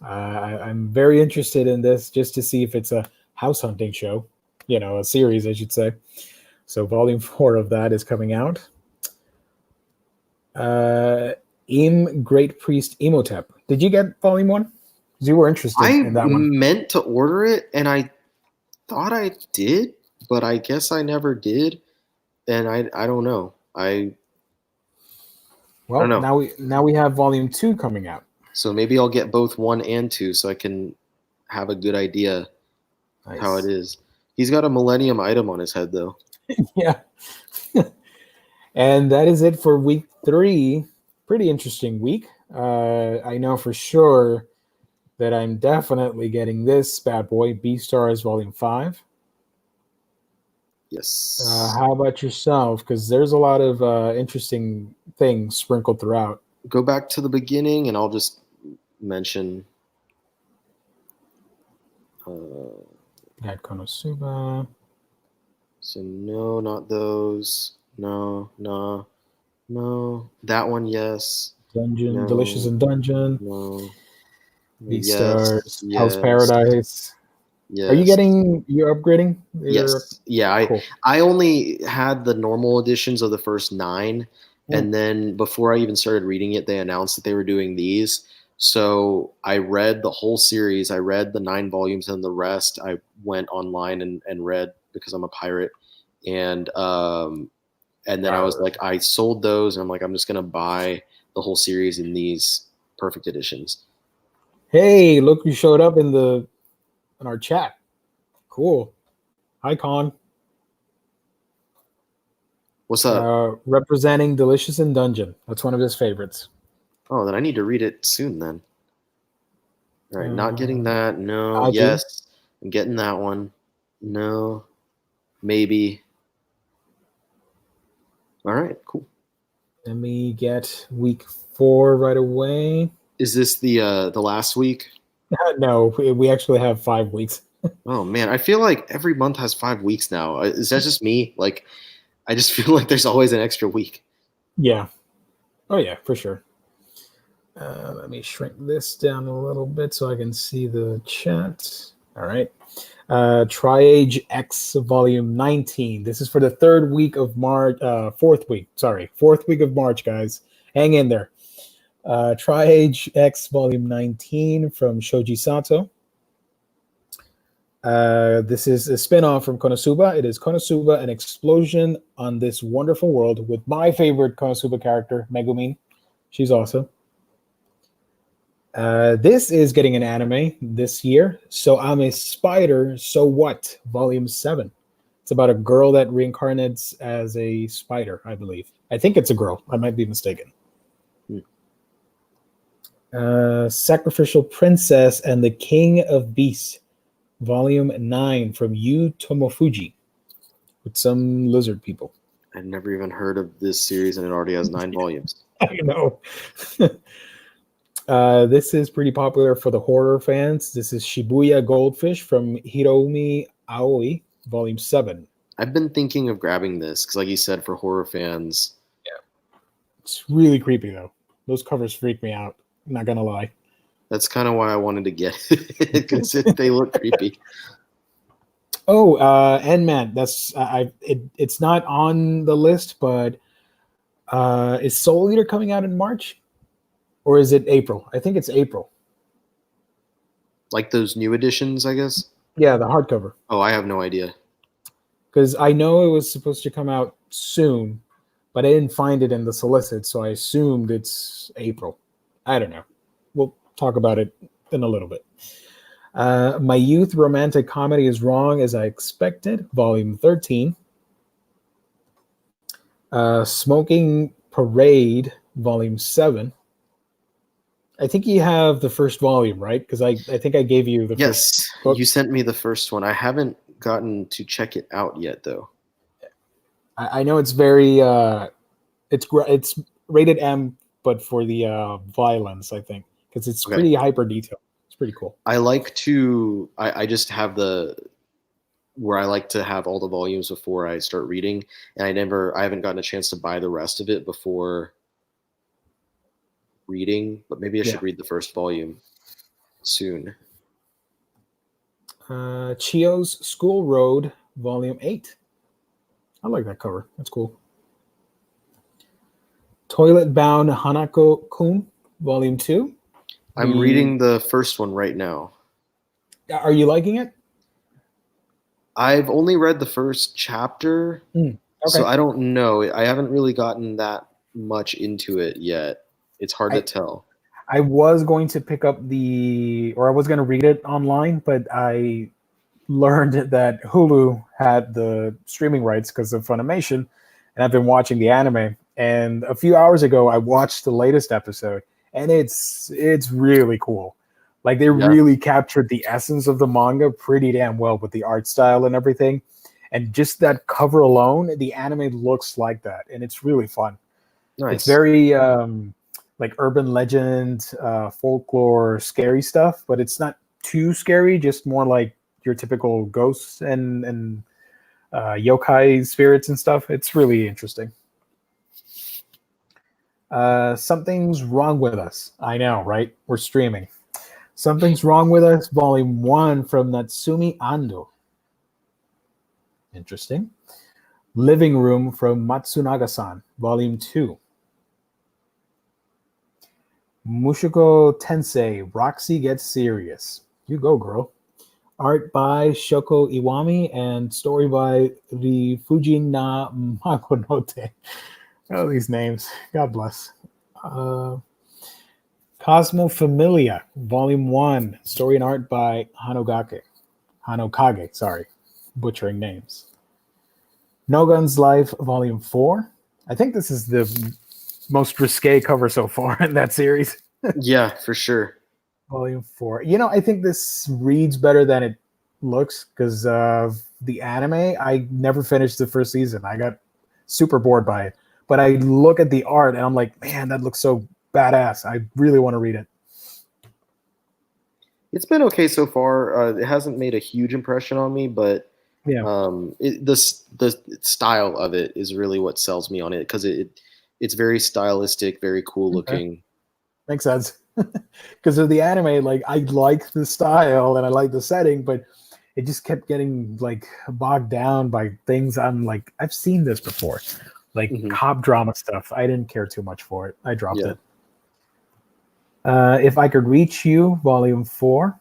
I'm very interested in this just to see if it's a house hunting show, a series, I should say. So Volume 4 of that is coming out. Great Priest Emotep. Did you get Volume 1? Because you were interested in that one. I meant to order it, and I thought I did, but I guess I never did. And I don't know. I don't know. Now we have Volume 2 coming out. So maybe I'll get both 1 and 2 so I can have a good idea how it is. He's got a Millennium item on his head, though. Yeah. And that is it for week 3. Pretty interesting week. I know for sure that I'm definitely getting this bad boy, Beastars Volume 5. Yes. How about yourself? Because there's a lot of interesting things sprinkled throughout. Go back to the beginning, and I'll just mention. Got Konosuba. So no, not those. No. That one, yes. Dungeon, no. Delicious in Dungeon. No. Beastars, Hell's Paradise. Yes. Are you upgrading? Yes. Yeah, cool. I only had the normal editions of the first 9, and then before I even started reading it, they announced that they were doing these. So I read the whole series. I read the 9 volumes, and the rest I went online and read because I'm a pirate. And then I was like, I sold those, and I'm like, I'm just gonna buy the whole series in these perfect editions. Hey, look who showed up in our chat. Cool. Hi, Con. What's up? Representing Delicious in Dungeon. That's one of his favorites. Oh, then I need to read it soon then. All right, not getting that. No. Ajin. Yes. I'm getting that one. No. Maybe. All right, cool. Let me get week 4 right away. Is this the last week? No, we actually have 5 weeks. Oh man, I feel like every month has 5 weeks now. Is that just me? Like, I just feel like there's always an extra week. Yeah. Oh yeah, for sure. Let me shrink this down a little bit so I can see the chat. All right. Triage X Volume 19. This is for the 3rd week of March. 4th week of March, guys. Hang in there. Triage X Volume 19 from Shoji Sato. This is a spin-off from Konosuba. It is Konosuba, an explosion on this wonderful world with my favorite Konosuba character, Megumin. She's awesome. This is getting an anime this year. So I'm a Spider, So What? Volume 7. It's about a girl that reincarnates as a spider, I believe. I think it's a girl. I might be mistaken. Sacrificial Princess and the King of Beasts, Volume 9 from Yu Tomofuji, with some lizard people. I've never even heard of this series, and it already has 9 volumes. I know. This is pretty popular for the horror fans. This is Shibuya Goldfish from Hiromi Aoi, Volume 7. I've been thinking of grabbing this because, like you said, for horror fans. It's really creepy though. Those covers freak me out. I'm not gonna lie. That's kind of why I wanted to get it because they look creepy. Oh, and man, it's not on the list, but is Soul Eater coming out in March? Or is it April? I think it's April. Like those new editions, I guess? Yeah, the hardcover. Oh, I have no idea. Because I know it was supposed to come out soon, but I didn't find it in the solicits, so I assumed it's April. I don't know. We'll talk about it in a little bit. My Youth Romantic Comedy is Wrong as I Expected, Volume 13. Smoking Parade, Volume 7. I think you have the first volume, right? Because I think I gave you the first book. You sent me the first one. I haven't gotten to check it out yet, though. I know it's very it's rated M, but for the violence, I think, because it's pretty hyper detailed. It's pretty cool. I like to. I just have where I like to have all the volumes before I start reading, and I haven't gotten a chance to buy the rest of it before reading, but maybe I should read the first volume soon. Chio's School Road, Volume 8. I like that cover. That's cool. Toilet Bound Hanako-kun, Volume 2. I'm reading the first one right now. Are you liking it? I've only read the first chapter, so I don't know. I haven't really gotten that much into it yet. It's hard to tell. I was going to pick up I was going to read it online, but I learned that Hulu had the streaming rights because of Funimation, and I've been watching the anime. And a few hours ago, I watched the latest episode, and it's really cool. Like they really captured the essence of the manga pretty damn well with the art style and everything. And just that cover alone, the anime looks like that, and it's really fun. Nice. It's very like urban legend, folklore, scary stuff, but it's not too scary, just more like your typical ghosts and yokai spirits and stuff. It's really interesting. Something's Wrong with Us. I know, right? We're streaming. Something's Wrong with Us, Volume 1 from Natsumi Ando. Interesting. Living Room from Matsunaga-san, Volume 2. Mushoku Tensei, Roxy Gets Serious. You go, girl. Art by Shoko Iwami and story by Fujina Makonote. Oh, these names. God bless. Cosmo Familia, Volume 1. Story and art by Hanokage, sorry. Butchering names. No Guns Life, Volume 4. I think this is the most risque cover so far in that series. Yeah, for sure. Volume 4. You know, I think this reads better than it looks because of the anime. I never finished the first season. I got super bored by it. But I look at the art and I'm like, man, that looks so badass. I really want to read it. It's been okay so far. It hasn't made a huge impression on me, but the style of it is really what sells me on it because it's very stylistic, very cool looking. Makes sense. Because of the anime, like I like the style and I like the setting, but it just kept getting like bogged down by things I'm like, I've seen this before. Like cop drama stuff. I didn't care too much for it. I dropped it. If I Could Reach You, Volume 4.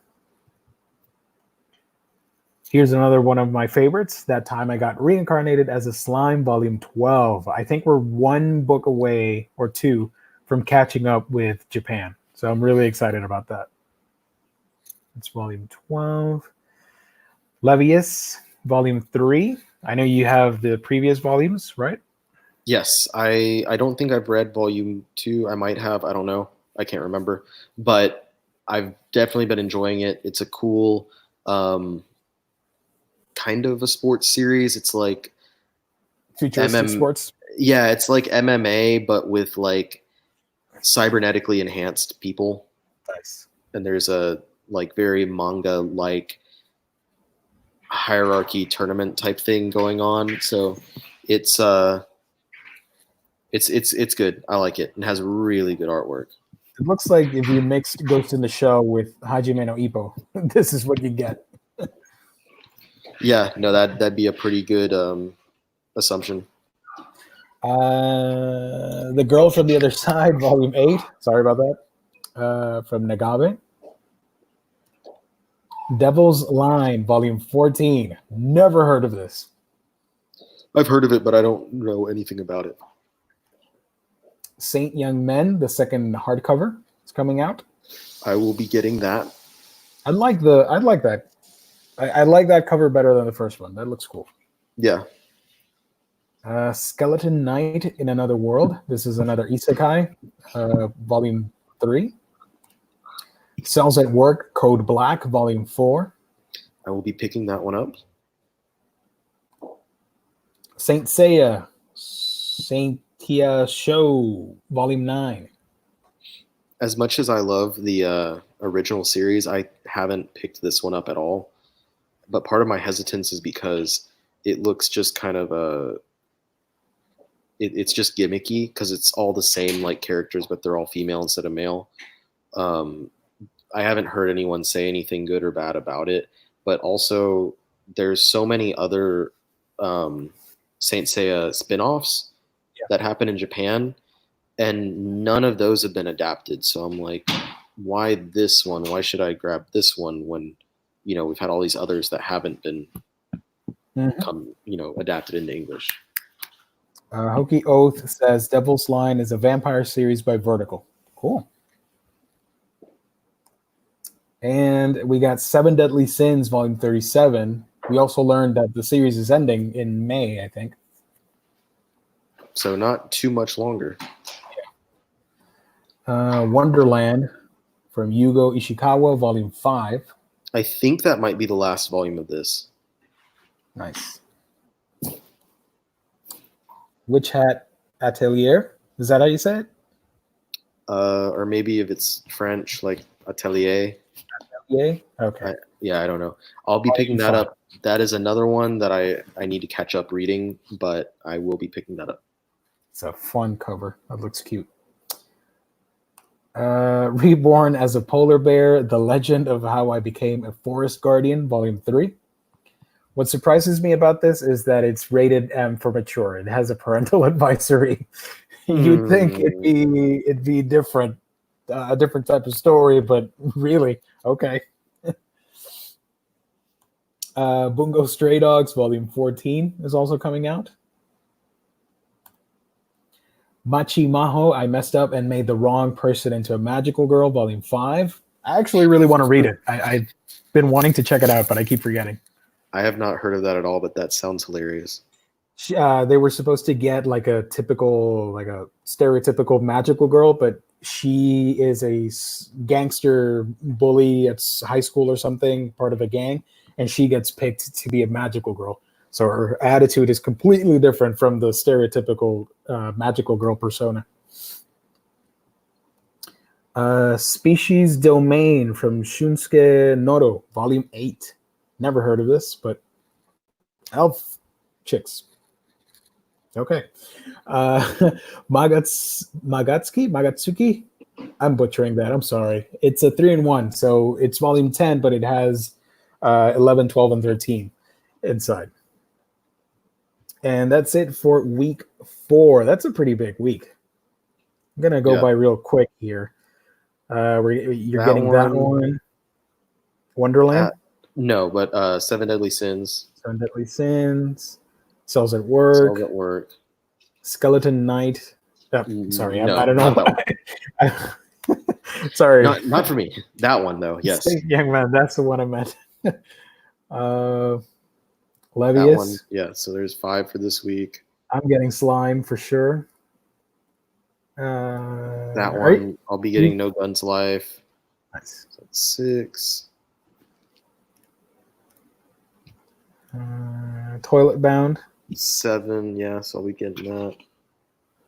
Here's another one of my favorites. That Time I Got Reincarnated as a Slime, Volume 12. I think we're one book away or two from catching up with Japan. So I'm really excited about that. It's Volume 12. Levius, Volume 3. I know you have the previous volumes, right? Yes. I don't think I've read Volume 2. I might have. I don't know. I can't remember. But I've definitely been enjoying it. It's a cool kind of a sports series. It's like futuristic sports. Yeah, it's like MMA, but with like cybernetically enhanced people. Nice. And there's a like very manga like hierarchy tournament type thing going on. So it's good. I like it. It has really good artwork. It looks like if you mixed Ghost in the Shell with Hajime no Ippo, this is what you get. Yeah, no, that'd be a pretty good assumption. The Girl from the Other Side, Volume 8. Sorry about that. From Nagabe. Devil's Line, Volume 14. Never heard of this. I've heard of it, but I don't know anything about it. Saint Young Men, the second hardcover, is coming out. I will be getting that. I like that. I like that cover better than the first one. That looks cool. Yeah. Skeleton Knight in Another World. This is another isekai, Volume 3. Cells at Work, Code Black, Volume 4. I will be picking that one up. Saint Seiya, Saintia Show, Volume 9. As much as I love the original series, I haven't picked this one up at all. But part of my hesitance is because it looks just kind of it's just gimmicky because it's all the same like characters, but they're all female instead of male. I haven't heard anyone say anything good or bad about it, but also there's so many other Saint Seiya spin-offs that happen in Japan, and none of those have been adapted. So I'm like, why this one? Why should I grab this one when, we've had all these others that haven't been adapted into English? Hoki Oath says Devil's Line is a vampire series by Vertical. Cool. And we got Seven Deadly Sins, Volume 37. We also learned that the series is ending in May, I think. So not too much longer. Wonderland from Yugo Ishikawa, Volume 5. I think that might be the last volume of this. Nice. Witch Hat Atelier. Is that how you say it? Or maybe if it's French, like Atelier. Atelier? Okay. I don't know. I'll be picking that up. That is another one that I need to catch up reading, but I will be picking that up. It's a fun cover. That looks cute. Reborn as a Polar Bear, The Legend of How I Became a Forest Guardian, Volume 3. What surprises me about this is that it's rated M for mature. It has a parental advisory. You'd think it'd be different, a different type of story, but really, okay. Bungo Stray Dogs, Volume 14 is also coming out. Machi Maho, I Messed Up and Made the Wrong Person into a Magical Girl, Volume 5. I actually really want to read it. I've been wanting to check it out, but I keep forgetting. I have not heard of that at all, but that sounds hilarious. They were supposed to get like a stereotypical magical girl, but she is a gangster bully at high school or something, part of a gang, and she gets picked to be a magical girl. So her attitude is completely different from the stereotypical magical girl persona. Species Domain from Shunsuke Noro, Volume 8. Never heard of this, but elf chicks. Okay. Magatsuki? I'm butchering that. I'm sorry. It's a 3-in-1, so it's Volume 10, but it has 11, 12, and 13 inside. And that's it for week 4. That's a pretty big week. I'm going to go by real quick here. You're getting that one. Wonderland? No, but Seven Deadly Sins. Seven Deadly Sins. Cells at Work. Cells at Work. Skeleton Knight. Sorry, no, I don't know. Sorry. Not for me. That one, though, yes. Young Man, that's the one I meant. Levius. That one, yeah, so there's 5 for this week. I'm getting Slime for sure. That one, I'll be getting No Guns Life. Nice. So that's 6. Toilet Bound. 7, yeah, so I'll be getting that.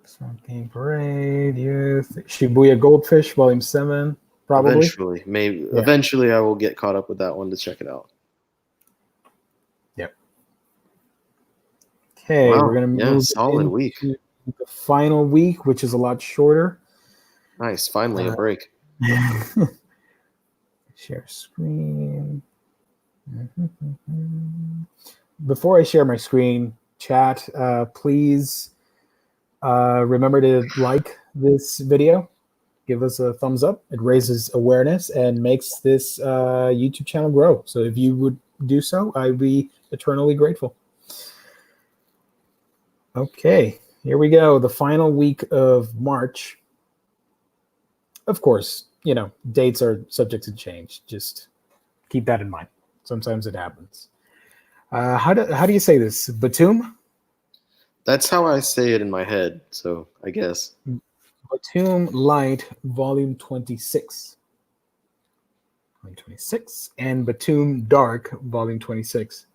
Something Parade, Youth. Shibuya Goldfish, Volume 7, probably. Eventually, maybe. Yeah. Eventually, I will get caught up with that one to check it out. Okay, Wow. we're gonna move Solid week. into the final week, which is a lot shorter. Nice. Finally, a break. Share screen. Before I share my screen, chat, please remember to like this video. Give us a thumbs up. It raises awareness and makes this YouTube channel grow. So if you would do so, I'd be eternally grateful. Okay, here we go. The final week of March. Of course, you know, dates are subject to change. Just keep that in mind. Sometimes it happens. How do you say this? Batum? That's how I say it in my head, so I guess. Batum Light, Volume 26. Volume 26. And Batum Dark, Volume 26.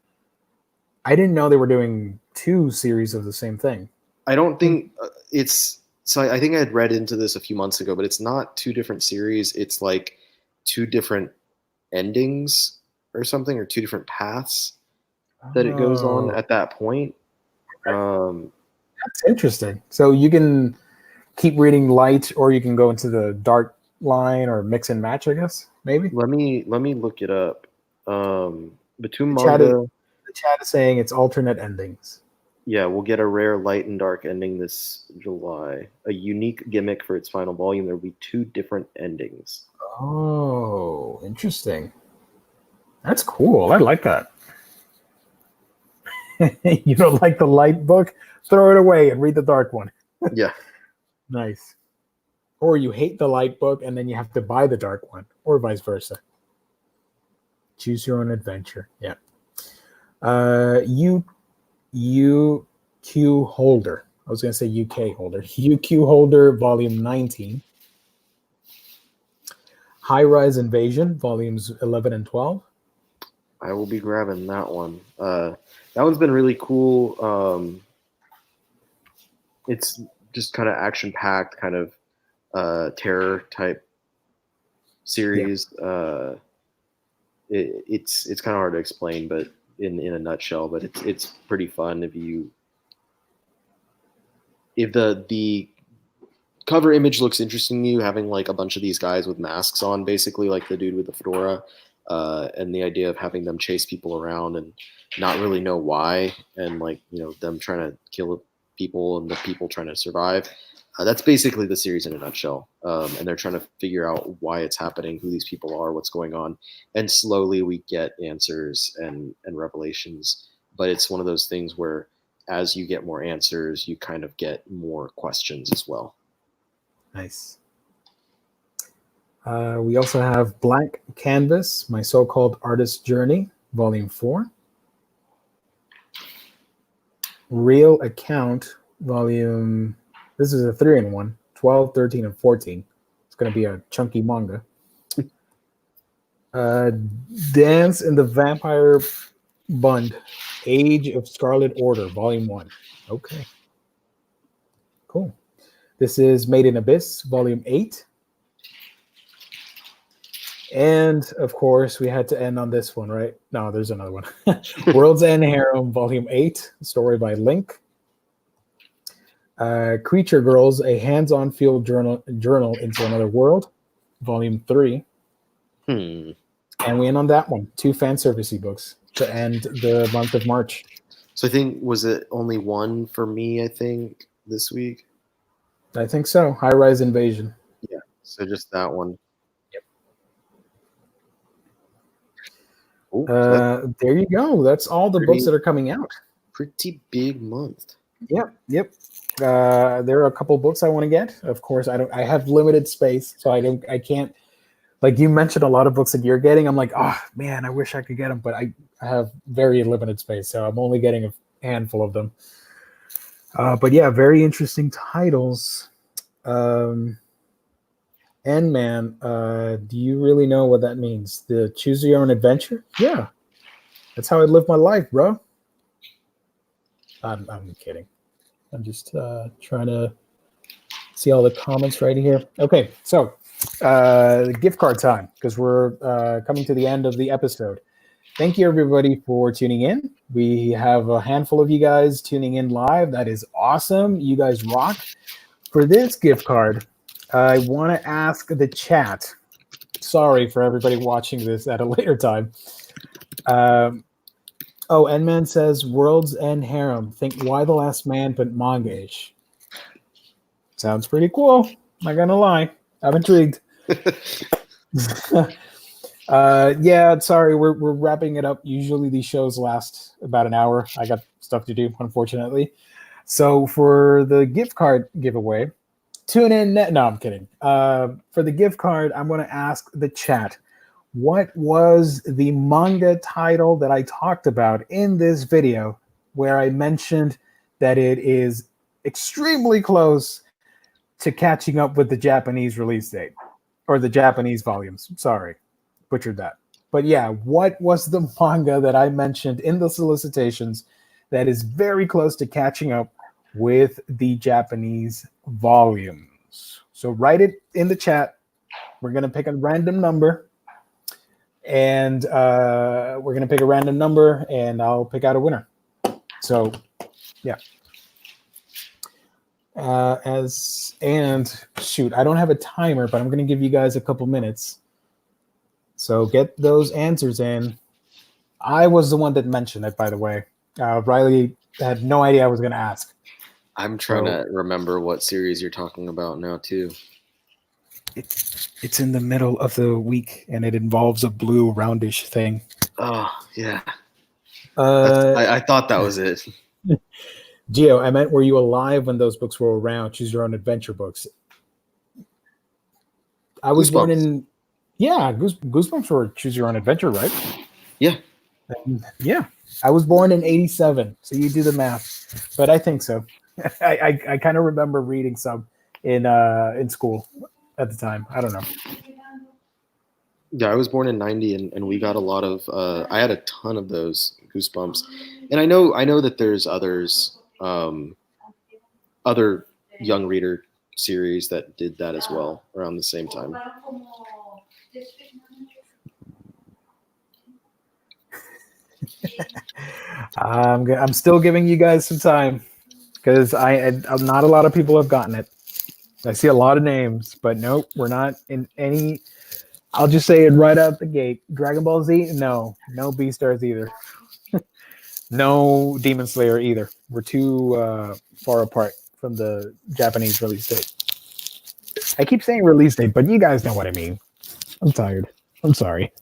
I didn't know they were doing 2 series of the same thing. I don't think it's... So I think I had read into this a few months ago, but it's not 2 different series. It's like 2 different endings or something, or 2 different paths that it goes on at that point. That's interesting. So you can keep reading Light, or you can go into the Dark line, or mix and match, I guess, maybe? Let me look it up. Batum The Manga... chat is saying it's alternate endings. Yeah, we'll get a rare light and dark ending this July. A unique gimmick for its final volume. There will be 2 different endings. Oh, interesting. That's cool. I like that. You don't like the light book? Throw it away and read the dark one. Yeah. Nice. Or you hate the light book and then you have to buy the dark one, or vice versa. Choose your own adventure. Yeah. UQ Holder. I was going to say UK Holder. UQ Holder, Volume 19. High Rise Invasion, Volumes 11 and 12. I will be grabbing that one. That one's been really cool. It's just kind of action-packed, kind of terror type series. Yeah. It's kind of hard to explain, but in a nutshell. But it's pretty fun if the cover image looks interesting to you, having like a bunch of these guys with masks on, basically like the dude with the fedora, and the idea of having them chase people around and not really know why, and like, you know, them trying to kill people and the people trying to survive. That's basically the series in a nutshell. And they're trying to figure out why it's happening, who these people are, what's going on. And slowly we get answers and revelations. But it's one of those things where as you get more answers, you kind of get more questions as well. Nice. We also have Blank Canvas, My So-Called Artist Journey, Volume 4. Real Account, Volume... This is a 3-in-1, 12, 13, and 14. It's going to be a chunky manga. Dance in the Vampire Bund, Age of Scarlet Order, Volume 1. Okay. Cool. This is Made in Abyss, Volume 8. And, of course, we had to end on this one, right? No, there's another one. World's End Harem, Volume 8, story by Link. Creature Girls, a hands-on field journal into another world, Volume 3. And we end on that one. 2 fan servicey books to end the month of March. So I think, was it only 1 for me, I think, this week? I think so. High Rise Invasion. Yeah, so just that one. Yep. Oh, there you go. That's all the books that are coming out. Pretty big month. Yep. There are a couple books I want to get. Of course, I have limited space, so I can't. Like you mentioned, a lot of books that you're getting. I'm like, oh man, I wish I could get them, but I have very limited space, so I'm only getting a handful of them. But yeah, very interesting titles. And man, do you really know what that means? The choose your own adventure? Yeah, that's how I live my life, bro. I'm kidding. I'm just trying to see all the comments right here. Okay, so gift card time, because we're coming to the end of the episode. thank you everybody for tuning in. We have a handful of you guys tuning in live. That is awesome. You guys rock. For this gift card, I want to ask the chat. Sorry for everybody watching this at a later time. N-Man says, World's End Harem. Think Why the Last Man, but manga-ish. Sounds pretty cool. Not gonna lie. I'm intrigued. Yeah, sorry, we're wrapping it up. Usually these shows last about an hour. I got stuff to do, unfortunately. So for the gift card giveaway, tune in. No, I'm kidding. For the gift card, I'm going to ask the chat, what was the manga title that I talked about in this video where I mentioned that it is extremely close to catching up with the Japanese release date, or the Japanese volumes. Sorry, butchered that. But yeah, what was the manga that I mentioned in the solicitations that is very close to catching up with the Japanese volumes? So write it in the chat. We're going to pick a random number, and I'll pick out a winner. So yeah. Shoot, I don't have a timer, but I'm going to give you guys a couple minutes. So get those answers in. I was the one that mentioned it, by the way. Ryley had no idea I was going to ask. I'm trying to remember what series you're talking about now, too. It's in the middle of the week, and it involves a blue roundish thing. Oh, yeah. I thought that was it. Gio, I meant, were you alive when those books were around? Choose Your Own Adventure books. I was born in... Yeah, Goosebumps were Choose Your Own Adventure, right? Yeah. Yeah. I was born in 87, so you do the math. But I think so. I kind of remember reading some in school at the time. I don't know. Yeah, I was born in 90, and we got a lot of... I had a ton of those Goosebumps. And I know that there's others... other young reader series that did that as well around the same time. I'm still giving you guys some time because not a lot of people have gotten it. I see a lot of names, but nope, we're not in any. I'll just say it right out the gate. Dragon Ball Z, no Beastars either. No Demon Slayer either. We're too far apart from the Japanese release date. I keep saying release date, but you guys know what I mean. I'm tired. I'm sorry.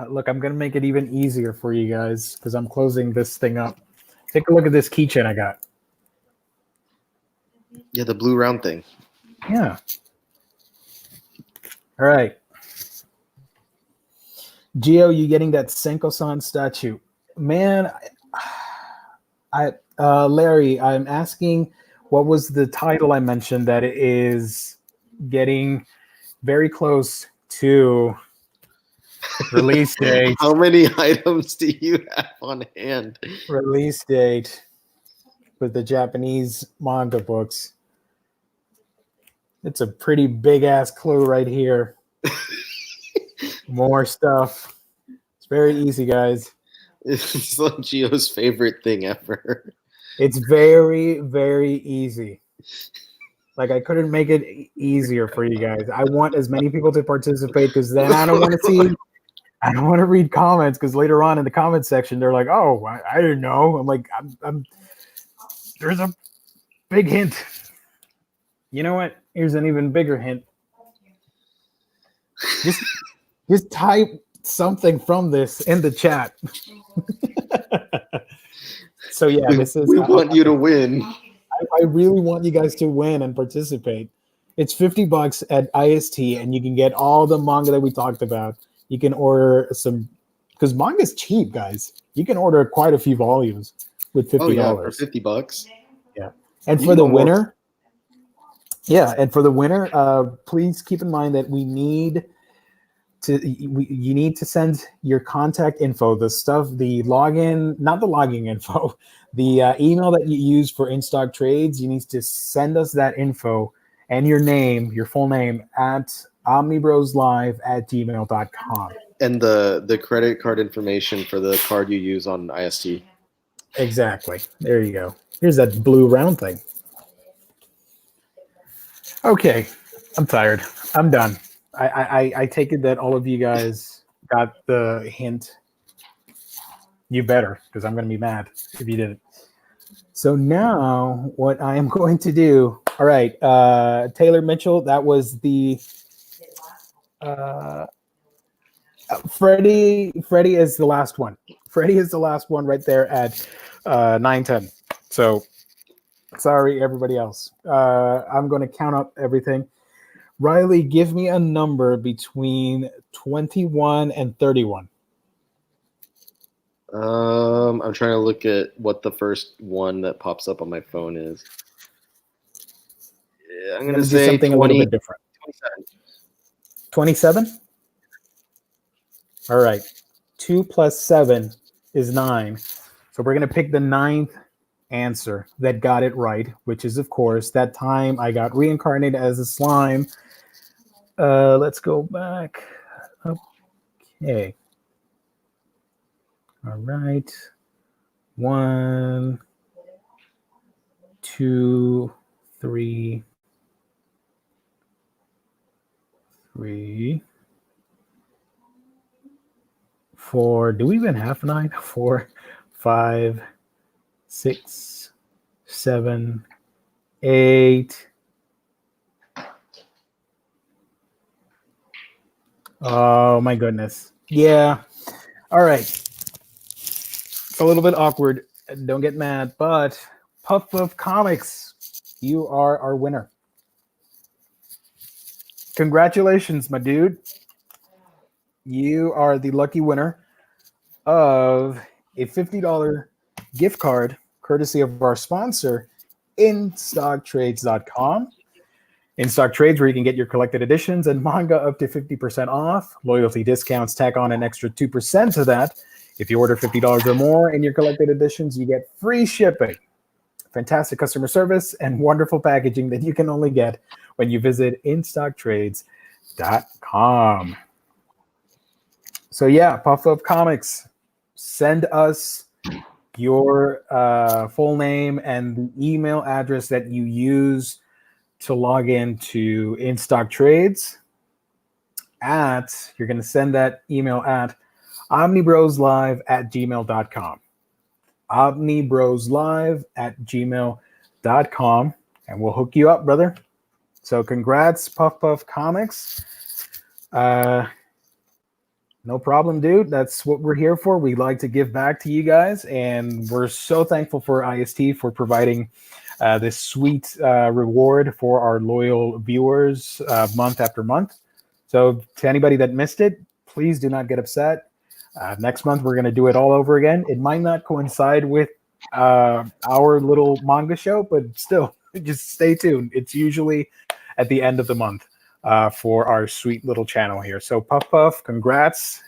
Look, I'm going to make it even easier for you guys because I'm closing this thing up. Take a look at this keychain I got. Yeah, the blue round thing. Yeah. All right. Gio, you getting that Senko-san statue? Man, Larry, I'm asking what was the title I mentioned that it is getting very close to release date. How many items do you have on hand? Release date with the Japanese manga books. It's a pretty big ass clue right here. More stuff. It's very easy, guys. It's like Gio's favorite thing ever. It's very, very easy. Like, I couldn't make it easier for you guys. I want as many people to participate because then I don't want to read comments because later on in the comments section, they're like, oh, I didn't know. I'm like, there's a big hint. You know what? Here's an even bigger hint. Just type something from this in the chat. So yeah, we want you to win. I really want you guys to win and participate. It's $50 at IST, and you can get all the manga that we talked about. You can order some, because manga's cheap, guys. You can order quite a few volumes with $50. Oh yeah, for $50. Yeah, and for the winner, please keep in mind that you need to send your contact info, the login, not the logging info, the email that you use for in-stock trades. You need to send us that info and your name, your full name, at omnibroslive@gmail.com. And the credit card information for the card you use on IST. Exactly. There you go. Here's that blue round thing. Okay, I'm tired. I'm done. I take it that all of you guys got the hint. You better, because I'm going to be mad if you didn't. So now what I am going to do, all right, Taylor Mitchell, that was the Freddie is the last one. Freddie is the last one right there at 9:10. So sorry, everybody else. I'm going to count up everything. Ryley, give me a number between 21 and 31. I'm trying to look at what the first one that pops up on my phone is. Yeah, I'm going to say something 20, a little bit different. 27. 27? All right. 2 plus 7 is 9. So we're going to pick the 9th answer that got it right, which is, of course, that time I got reincarnated as a slime. Let's go back. Okay. All right. 1, 2, 3, 4. Do we even have 9? 4, 5, 6, 7, 8. Oh my goodness. Yeah. All right. It's a little bit awkward. Don't get mad, but Puff Puff Comics, you are our winner. Congratulations, my dude. You are the lucky winner of a $50 gift card courtesy of our sponsor, InStockTrades.com. In Stock Trades, where you can get your collected editions and manga up to 50% off. Loyalty discounts tack on an extra 2% to that. If you order $50 or more in your collected editions, you get free shipping. Fantastic customer service and wonderful packaging that you can only get when you visit InStockTrades.com. So yeah, Puff Up Comics, send us your full name and the email address that you use to log into InStock Trades. You're going to send that email at omnibroslive@gmail.com. omnibroslive@gmail.com, and we'll hook you up, brother. So congrats, Puff Puff Comics. No problem, dude. That's what we're here for. We like to give back to you guys, and we're so thankful for IST for providing this sweet reward for our loyal viewers month after month. So to anybody that missed it, please do not get upset. Next month, we're going to do it all over again. It might not coincide with our little manga show, but still, just stay tuned. It's usually at the end of the month for our sweet little channel here. So Puff Puff, congrats.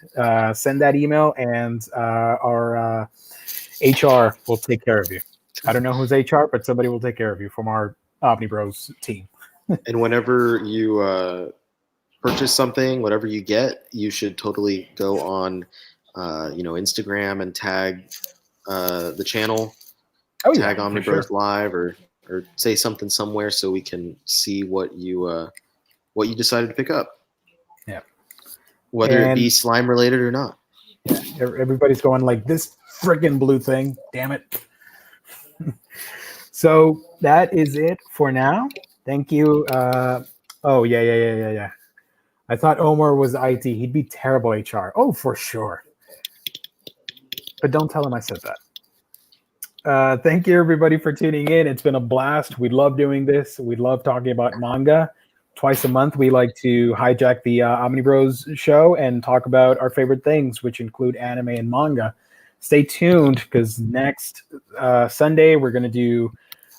Send that email, and our HR will take care of you. I don't know who's HR, but somebody will take care of you from our Omnibros team. And whenever you purchase something, whatever you get, you should totally go on, Instagram and tag the channel, tag Omnibros Live, or say something somewhere so we can see what you decided to pick up. Yeah, whether it be slime related or not. Yeah, everybody's going like this friggin' blue thing. Damn it. So that is it for now. Thank you. Oh, yeah. I thought Omar was IT. He'd be terrible HR. Oh, for sure. But don't tell him I said that. Thank you, everybody, for tuning in. It's been a blast. We love doing this. We love talking about manga. Twice a month, we like to hijack the Omnibros show and talk about our favorite things, which include anime and manga. Stay tuned, because next Sunday, we're going to do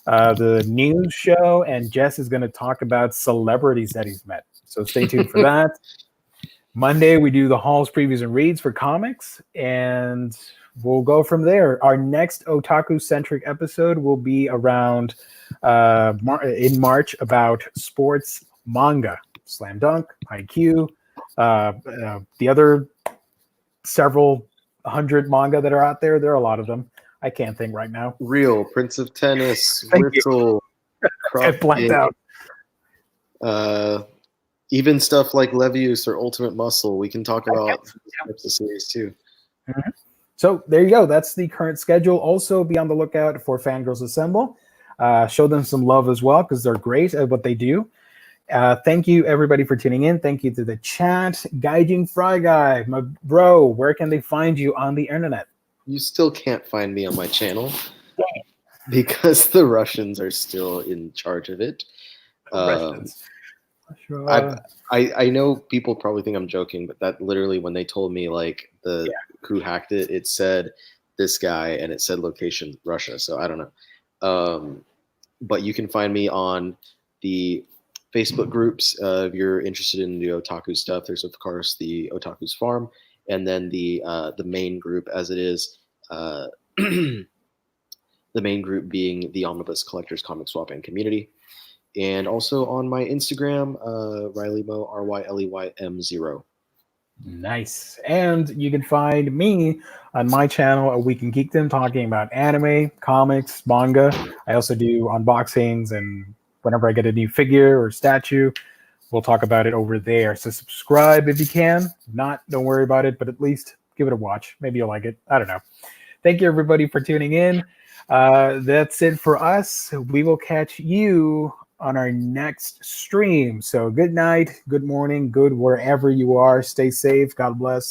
the news show, and Jess is going to talk about celebrities that he's met. So stay tuned for that. Monday, we do the hauls, previews, and reads for comics, and we'll go from there. Our next otaku-centric episode will be around in March about sports manga. Slam Dunk, IQ, the other several hundred manga that are out there. There are a lot of them. I can't think right now. Real, Prince of Tennis, Thank you. Whistle, I blanked out. Even stuff like Levius or Ultimate Muscle. We can talk about these types of series too. Mm-hmm. So there you go. That's the current schedule. Also, be on the lookout for Fangirlz Assemble. Show them some love as well because they're great at what they do. Thank you, everybody, for tuning in. Thank you to the chat. Gaijin Fry Guy, my bro, where can they find you on the internet? You still can't find me on my channel because the Russians are still in charge of it. I know people probably think I'm joking, but that literally when they told me like who hacked it, it said this guy and it said location Russia. So I don't know. But you can find me on the Facebook groups if you're interested in the otaku stuff. There's of course the Otaku's Farm, and then the main group as it is. The main group being the Omnibus Collectors Comic Swap and Community. And also on my Instagram, RyleyMo, RYLEYM0. Nice. And you can find me on my channel, A Week in Geekdom, talking about anime, comics, manga. I also do unboxings, and whenever I get a new figure or statue, we'll talk about it over there. So subscribe if you can. If not, don't worry about it, but at least give it a watch. Maybe you'll like it. I don't know. Thank you, everybody, for tuning in. That's it for us. We will catch you on our next stream. So good night, good morning, good wherever you are. Stay safe. God bless.